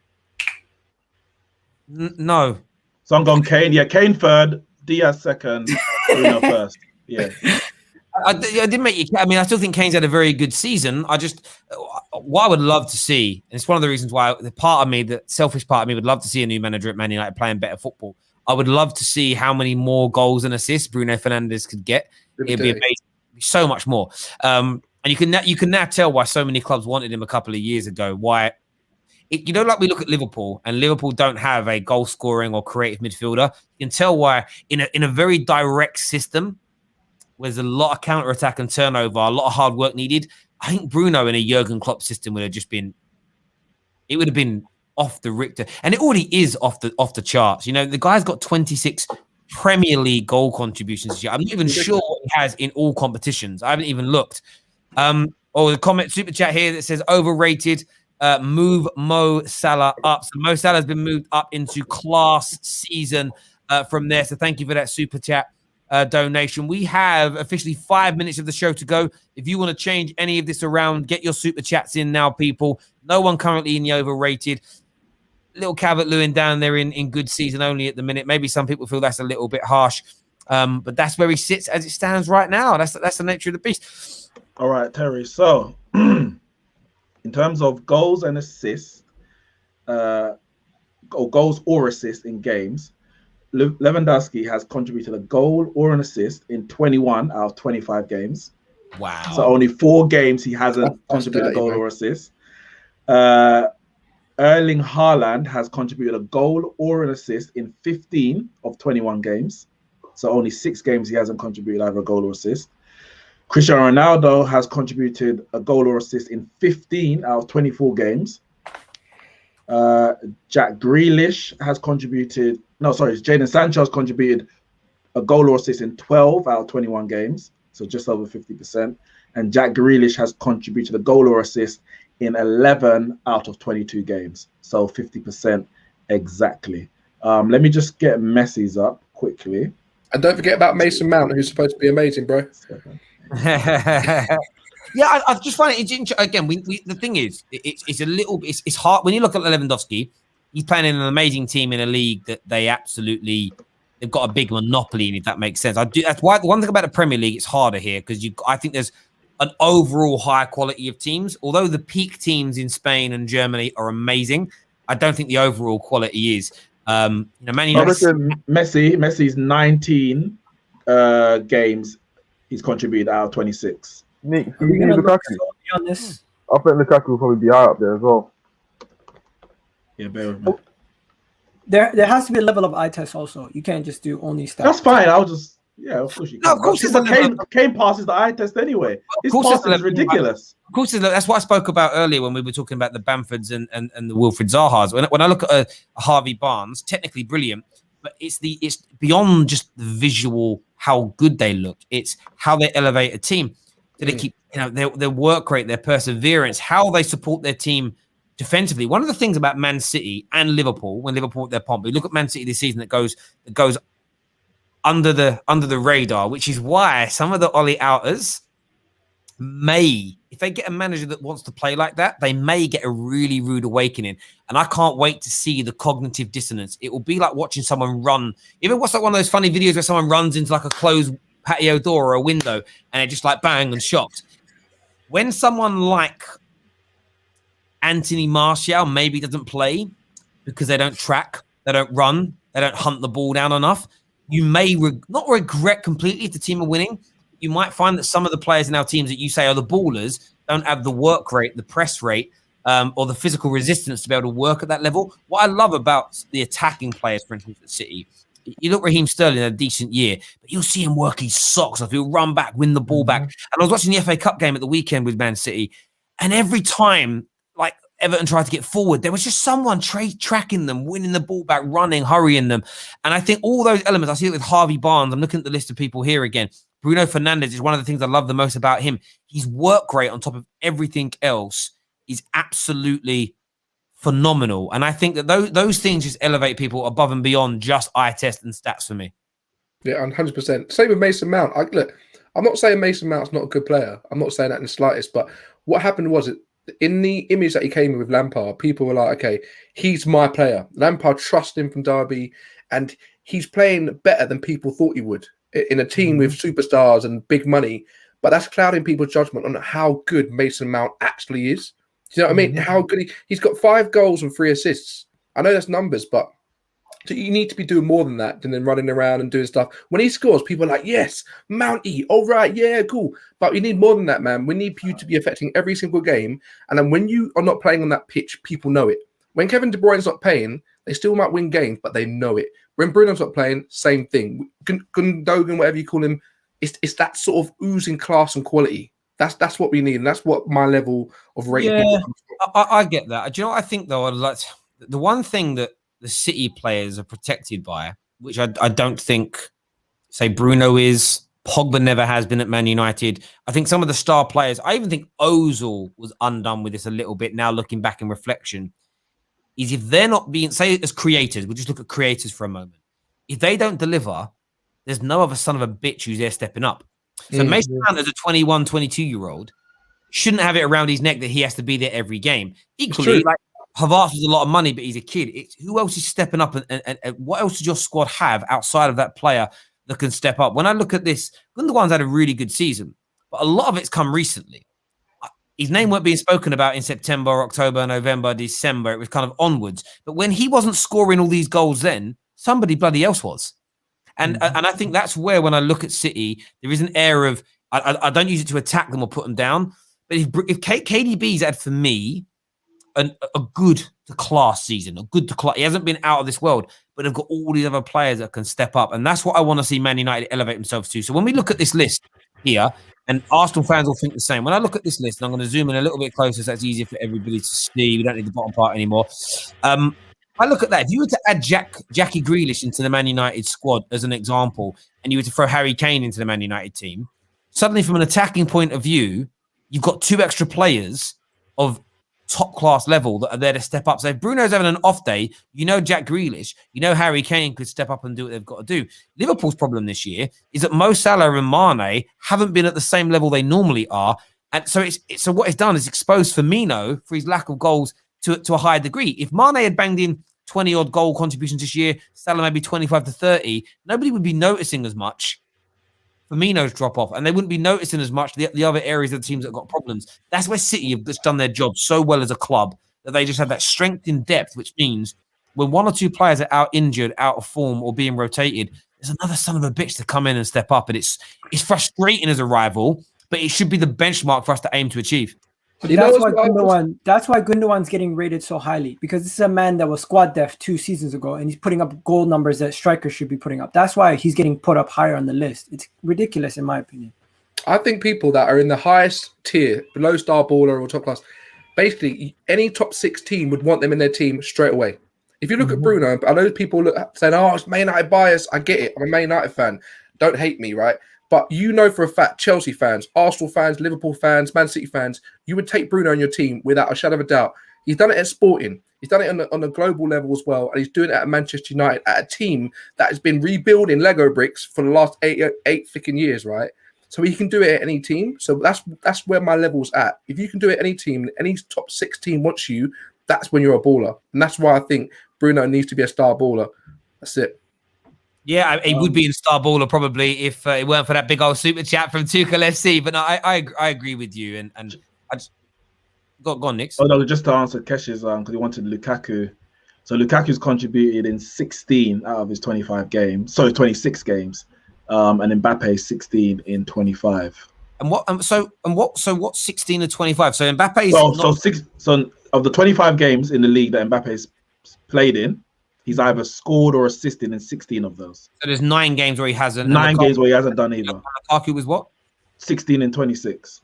No. So I'm going Kane. Yeah, Kane 3rd, Diaz 2nd, Bruno 1st. Yeah. I didn't make you. I mean, I still think Kane's had a very good season. What I would love to see, and it's one of the reasons why the selfish part of me would love to see a new manager at Man United playing better football. I would love to see how many more goals and assists Bruno Fernandes could get. It'd be amazing. So much more. And you can now tell why so many clubs wanted him a couple of years ago. Why? Like we look at Liverpool, and Liverpool don't have a goal scoring or creative midfielder. You can tell why in a very direct system, there's a lot of counter-attack and turnover, a lot of hard work needed. I think Bruno in a Jurgen Klopp system would have just been, it would have been off the Richter. And it already is off the charts. You know, the guy's got 26 Premier League goal contributions this year. I'm not even sure what he has in all competitions. I haven't even looked. The comment super chat here that says overrated. Move Mo Salah up. So Mo Salah has been moved up into class season from there. So thank you for that super chat donation. We have officially 5 minutes of the show to go. If you want to change any of this around, get your super chats in now, people. No one currently in the overrated. Little Calvert-Lewin down there in good season only at the minute. Maybe some people feel that's a little bit harsh, but that's where he sits as it stands right now. That's the nature of the beast. All right, Terry. So, in terms of goals and assists, or goals or assists in games, Lewandowski has contributed a goal or an assist in 21 out of 25 games. Wow. So only 4 games he hasn't contributed a goal or assist. Erling Haaland has contributed a goal or an assist in 15 of 21 games. So only 6 games he hasn't contributed either a goal or assist. Cristiano Ronaldo has contributed a goal or assist in 15 out of 24 games. Jack Grealish has contributed... Jadon Sancho has contributed a goal or assist in 12 out of 21 games. So just over 50%. And Jack Grealish has contributed a goal or assist in 11 out of 22 games. So 50% exactly. Let me just get Messi's up quickly. And don't forget about Mason Mount, who's supposed to be amazing, bro. Yeah, I just find it again. The thing is, it's a little. It's hard when you look at Lewandowski. He's playing in an amazing team in a league that they've got a big monopoly in. If that makes sense, that's why the one thing about the Premier League, it's harder here because I think there's an overall higher quality of teams. Although the peak teams in Spain and Germany are amazing, I don't think the overall quality is. Man United. Messi's 19 games he's contributed out of 26. Nick, do you need Lukaku? On this? I think Lukaku will probably be high up there as well. Yeah, bear with me. There has to be a level of eye test also. You can't just do only stats. That's fine. Of course you can. No, of course Kane passes the eye test anyway. His passing is ridiculous. Of course, that's what I spoke about earlier when we were talking about the Bamfords and the Wilfried Zahas. When I look at a Harvey Barnes, technically brilliant, but it's beyond just the visual how good they look. It's how they elevate a team. Do they keep their work rate, their perseverance, how they support their team defensively. One of the things about Man City and Liverpool, when Liverpool at their pomp, we look at Man City this season that goes under the radar, which is why some of the Ollie outers may, if they get a manager that wants to play like that, they may get a really rude awakening. And I can't wait to see the cognitive dissonance. It will be like watching someone run. Even what's like one of those funny videos where someone runs into like a closed patio door or a window and they're just like bang and shocked. When someone like Anthony Martial maybe doesn't play because they don't track, they don't run, they don't hunt the ball down enough, you may not regret completely if the team are winning. You might find that some of the players in our teams that you say are the ballers don't have the work rate, the press rate, or the physical resistance to be able to work at that level. What I love about the attacking players, for instance, at City, you look at Raheem Sterling in a decent year, but you'll see him work his socks off. He'll run back, win the ball back. And I was watching the FA Cup game at the weekend with Man City, and every time, like, Everton tried to get forward, there was just someone tracking them, winning the ball back, running, hurrying them. And I think all those elements, I see it with Harvey Barnes. I'm looking at the list of people here again. Bruno Fernandes is one of the things I love the most about him. His work rate on top of everything else is absolutely phenomenal. And I think that those things just elevate people above and beyond just eye test and stats for me. Yeah, 100%. Same with Mason Mount. Look, I'm not saying Mason Mount's not a good player. I'm not saying that in the slightest. But what happened was in the image that he came in with Lampard, people were like, okay, he's my player. Lampard trusted him from Derby, and he's playing better than people thought he would in a team with superstars and big money. But that's clouding people's judgment on how good Mason Mount actually is. Do you know what I mean? How good he's got 5 goals and 3 assists. I know that's numbers, but you need to be doing more than that than then running around and doing stuff. When he scores, people are like, yes, Mountie, all right, yeah, cool. But you need more than that, man. We need you to be affecting every single game. And then when you are not playing on that pitch, people know it. When Kevin De Bruyne's not playing, they still might win games, but they know it. When Bruno's not playing, same thing. Gündogan, whatever you call him, it's that sort of oozing class and quality. That's what we need, and that's what my level of rating. Yeah, I get that. Do you know what I think though? The one thing that the City players are protected by, which I don't think, say Bruno is, Pogba never has been at Man United. I think some of the star players, I even think Ozil was undone with this a little bit now looking back in reflection, is if they're not being, say as creators, we'll just look at creators for a moment. If they don't deliver, there's no other son of a bitch who's there stepping up. So Mason Mount as a 21, 22-year-old shouldn't have it around his neck that he has to be there every game. Equally, like Havertz was a lot of money, but he's a kid. Who else is stepping up, and what else does your squad have outside of that player that can step up? When I look at this, Gündogan's had a really good season, but a lot of it's come recently. His name weren't being spoken about in September, October, November, December. It was kind of onwards. But when he wasn't scoring all these goals then, somebody bloody else was. And I think that's where, when I look at City, there is an air of, I don't use it to attack them or put them down, but if KDB's had, for me, a good to class season, he hasn't been out of this world, but they've got all these other players that can step up. And that's what I want to see Man United elevate themselves to. So when we look at this list here, and Arsenal fans will think the same, when I look at this list, and I'm going to zoom in a little bit closer so that's easier for everybody to see. We don't need the bottom part anymore. I look at that. If you were to add Jackie Grealish into the Man United squad as an example, and you were to throw Harry Kane into the Man United team, suddenly from an attacking point of view, you've got two extra players of top class level that are there to step up. So if Bruno's having an off day, Jack Grealish, Harry Kane could step up and do what they've got to do. Liverpool's problem this year is that Mo Salah and Mane haven't been at the same level they normally are. And so so what it's done is exposed Firmino for his lack of goals to a higher degree. If Mane had banged in 20-odd goal contributions this year, Salah maybe 25 to 30, nobody would be noticing as much Firmino's drop off, and they wouldn't be noticing as much the other areas of the teams that have got problems. That's where City have just done their job so well as a club, that they just have that strength in depth, which means when one or two players are out injured, out of form, or being rotated, there's another son of a bitch to come in and step up. And it's frustrating as a rival, but it should be the benchmark for us to aim to achieve. That's why Gündogan's getting rated so highly, because this is a man that was squad depth 2 seasons ago, and he's putting up goal numbers that strikers should be putting up. That's why he's getting put up higher on the list. It's ridiculous, in my opinion. I think people that are in the highest tier, below star baller or top class, basically any top 6 team would want them in their team straight away. If you look at Bruno, I know people saying, "Oh, it's Man United bias." I get it. I'm a Man United fan. Don't hate me, right? But for a fact, Chelsea fans, Arsenal fans, Liverpool fans, Man City fans, you would take Bruno on your team without a shadow of a doubt. He's done it at Sporting. He's done it on a global level as well. And he's doing it at Manchester United, at a team that has been rebuilding Lego bricks for the last eight freaking years, right? So he can do it at any team. So that's where my level's at. If you can do it at any team, any top 6 team wants you, that's when you're a baller. And that's why I think Bruno needs to be a star baller. That's it. Yeah, he would be in star baller probably if it weren't for that big old super chat from Tuchel FC. But no, I agree with you. And I just go on, Nick. Oh no, just to answer Kesh's because he wanted Lukaku. So Lukaku's contributed in 16 out of his 25 games. Sorry, 26 games. And Mbappe 16 in 25. And what's 16 to 25? So Mbappe's so of the 25 games in the league that Mbappe's played in, he's either scored or assisted in 16 of those. So there's 9 games where he hasn't. 9 games where he hasn't done either. Lukaku was what? 16 and 26.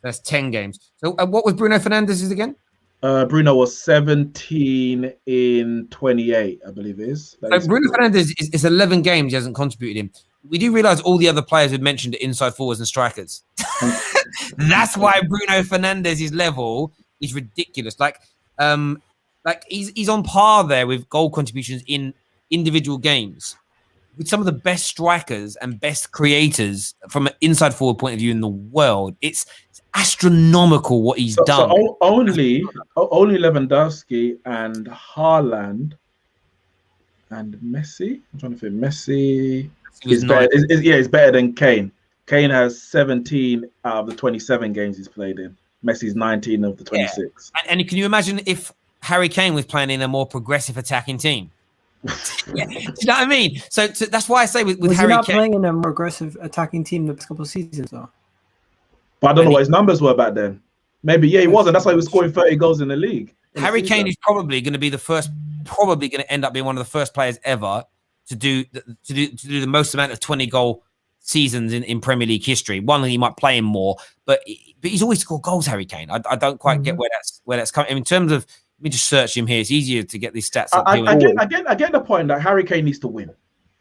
That's 10 games. So what was Bruno Fernandes again? Bruno was 17 in 28, I believe it is. So Bruno Fernandes is 11 games he hasn't contributed in. We do realise all the other players have mentioned are inside forwards and strikers. That's why Bruno Fernandes' level is ridiculous. Like he's on par there with goal contributions in individual games with some of the best strikers and best creators from an inside forward point of view in the world. It's astronomical what he's done. So only Lewandowski and Haaland and Messi. I'm trying to think. Messi is better. It's better than Kane. Kane has 17 out of the 27 games he's played in. Messi's 19 of the 26. Yeah. And can you imagine if Harry Kane was playing in a more progressive attacking team? Yeah. Do you know what I mean? So that's why I say with Harry Kane playing in a more aggressive attacking team the past couple of seasons, though. But I don't know what his numbers were back then. Maybe he wasn't. That's why he was scoring 30 goals in the league. Harry Kane is probably going to be probably going to end up being one of the first players ever to do the most amount of 20-goal seasons in Premier League history. One, he might play him more, but he's always scored goals, Harry Kane. I don't quite get where that's coming. In terms of, let me just search him here. It's easier to get these stats up. I get the point that Harry Kane needs to win.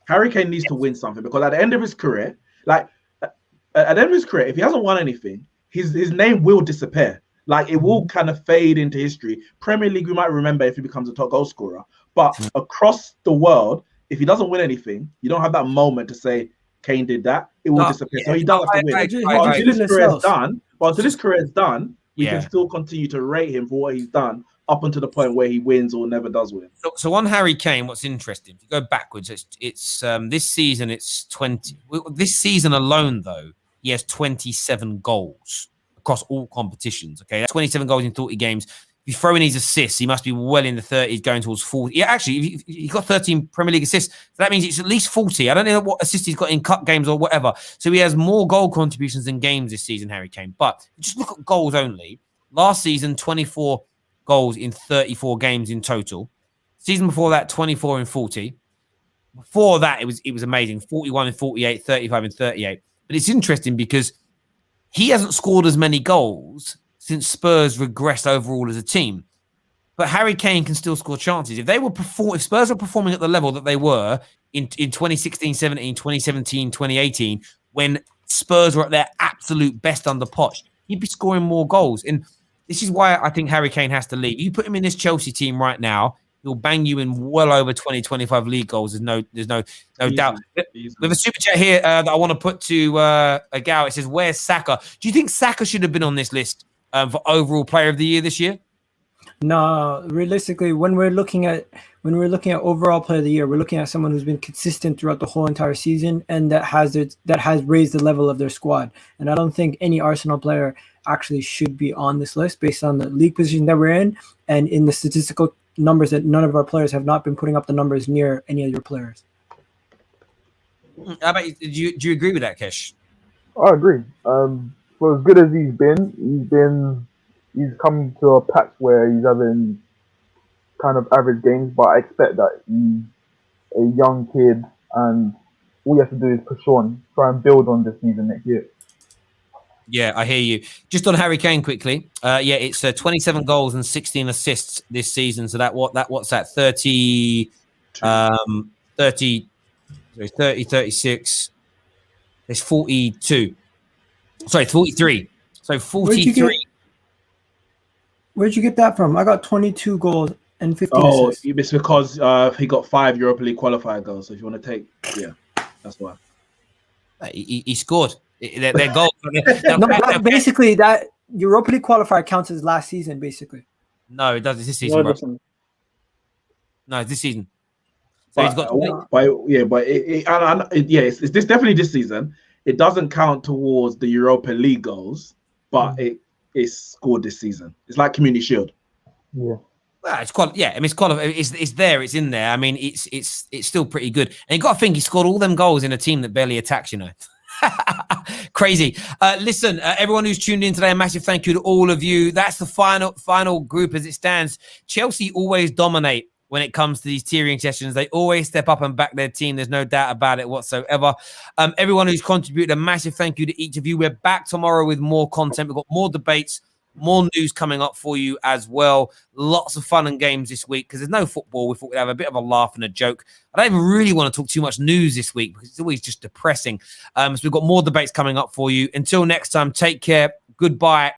Harry Kane needs to win something, because at the end of his career, at the end of his career, if he hasn't won anything, his name will disappear. Like, it will kind of fade into history. Premier League, we might remember if he becomes a top goal scorer, but across the world, if he doesn't win anything, you don't have that moment to say Kane did that. It will disappear. So he does have to win. Until his career is done, we can still continue to rate him for what he's done up until the point where he wins or never does win. So on Harry Kane, what's interesting, if you go backwards, it's this season, it's 20. This season alone, though, he has 27 goals across all competitions. Okay, that's 27 goals in 30 games. If you throw in his assists, he must be well in the 30s, going towards 40. Yeah, actually, he got 13 Premier League assists. So that means it's at least 40. I don't know what assists he's got in cup games or whatever. So he has more goal contributions than games this season, Harry Kane. But just look at goals only. Last season, 24 goals in 34 games in total. Season before that, 24 and 40. Before that, it was amazing. 41 and 48, 35 and 38. But it's interesting because he hasn't scored as many goals since Spurs regressed overall as a team. But Harry Kane can still score chances. If Spurs were performing at the level that they were in 2016, 17, 2017, 2018, when Spurs were at their absolute best under Poch, he'd be scoring more goals. And this is why I think Harry Kane has to leave. You put him in this Chelsea team right now, he'll bang you in well over 20, 25 league goals. There's no doubt. We have a super chat here that I want to put to Gal. It says, "Where's Saka?" Do you think Saka should have been on this list for overall player of the year this year? No, realistically, when we're looking at overall player of the year, we're looking at someone who's been consistent throughout the whole entire season and that has raised the level of their squad. And I don't think any Arsenal player actually should be on this list based on the league position that we're in and in the statistical numbers that none of our players have not been putting up the numbers near any of your players. How about you? Do you agree with that, Kesh? I agree. For as good as he's come to a patch where he's having kind of average games, but I expect that he's a young kid and all you have to do is push on, try and build on this season next year. Yeah, I hear you. Just on Harry Kane quickly. It's 27 goals and 16 assists this season. So what's that? 30, 36. There's 42. Sorry, 43. So 43. Where'd you get that from? I got 22 goals and 15 assists. It's because he got 5 Europa League qualifier goals. So if you want to take, that's why. He scored. Their goals. Basically, that Europa League qualifier counts as last season, basically. No, it does. It's this season, bro. No, it's this season. So he's got. It's definitely this season. It doesn't count towards the Europa League goals, but it's scored this season. It's like Community Shield. Yeah. Well, it's there. It's in there. I mean, it's still pretty good. And you got to think he scored all them goals in a team that barely attacks. Crazy. Listen, everyone who's tuned in today, a massive thank you to all of you. That's the final group as it stands. Chelsea always dominate when it comes to these tiering sessions. They always step up and back their team. There's no doubt about it whatsoever. Everyone who's contributed, a massive thank you to each of you. We're back tomorrow with more content. We've got more debates, more news coming up for you as well. Lots of fun and games this week because there's no football. We thought we'd have a bit of a laugh and a joke. I don't even really want to talk too much news this week because it's always just depressing. So we've got more debates coming up for you. Until next time, take care. Goodbye.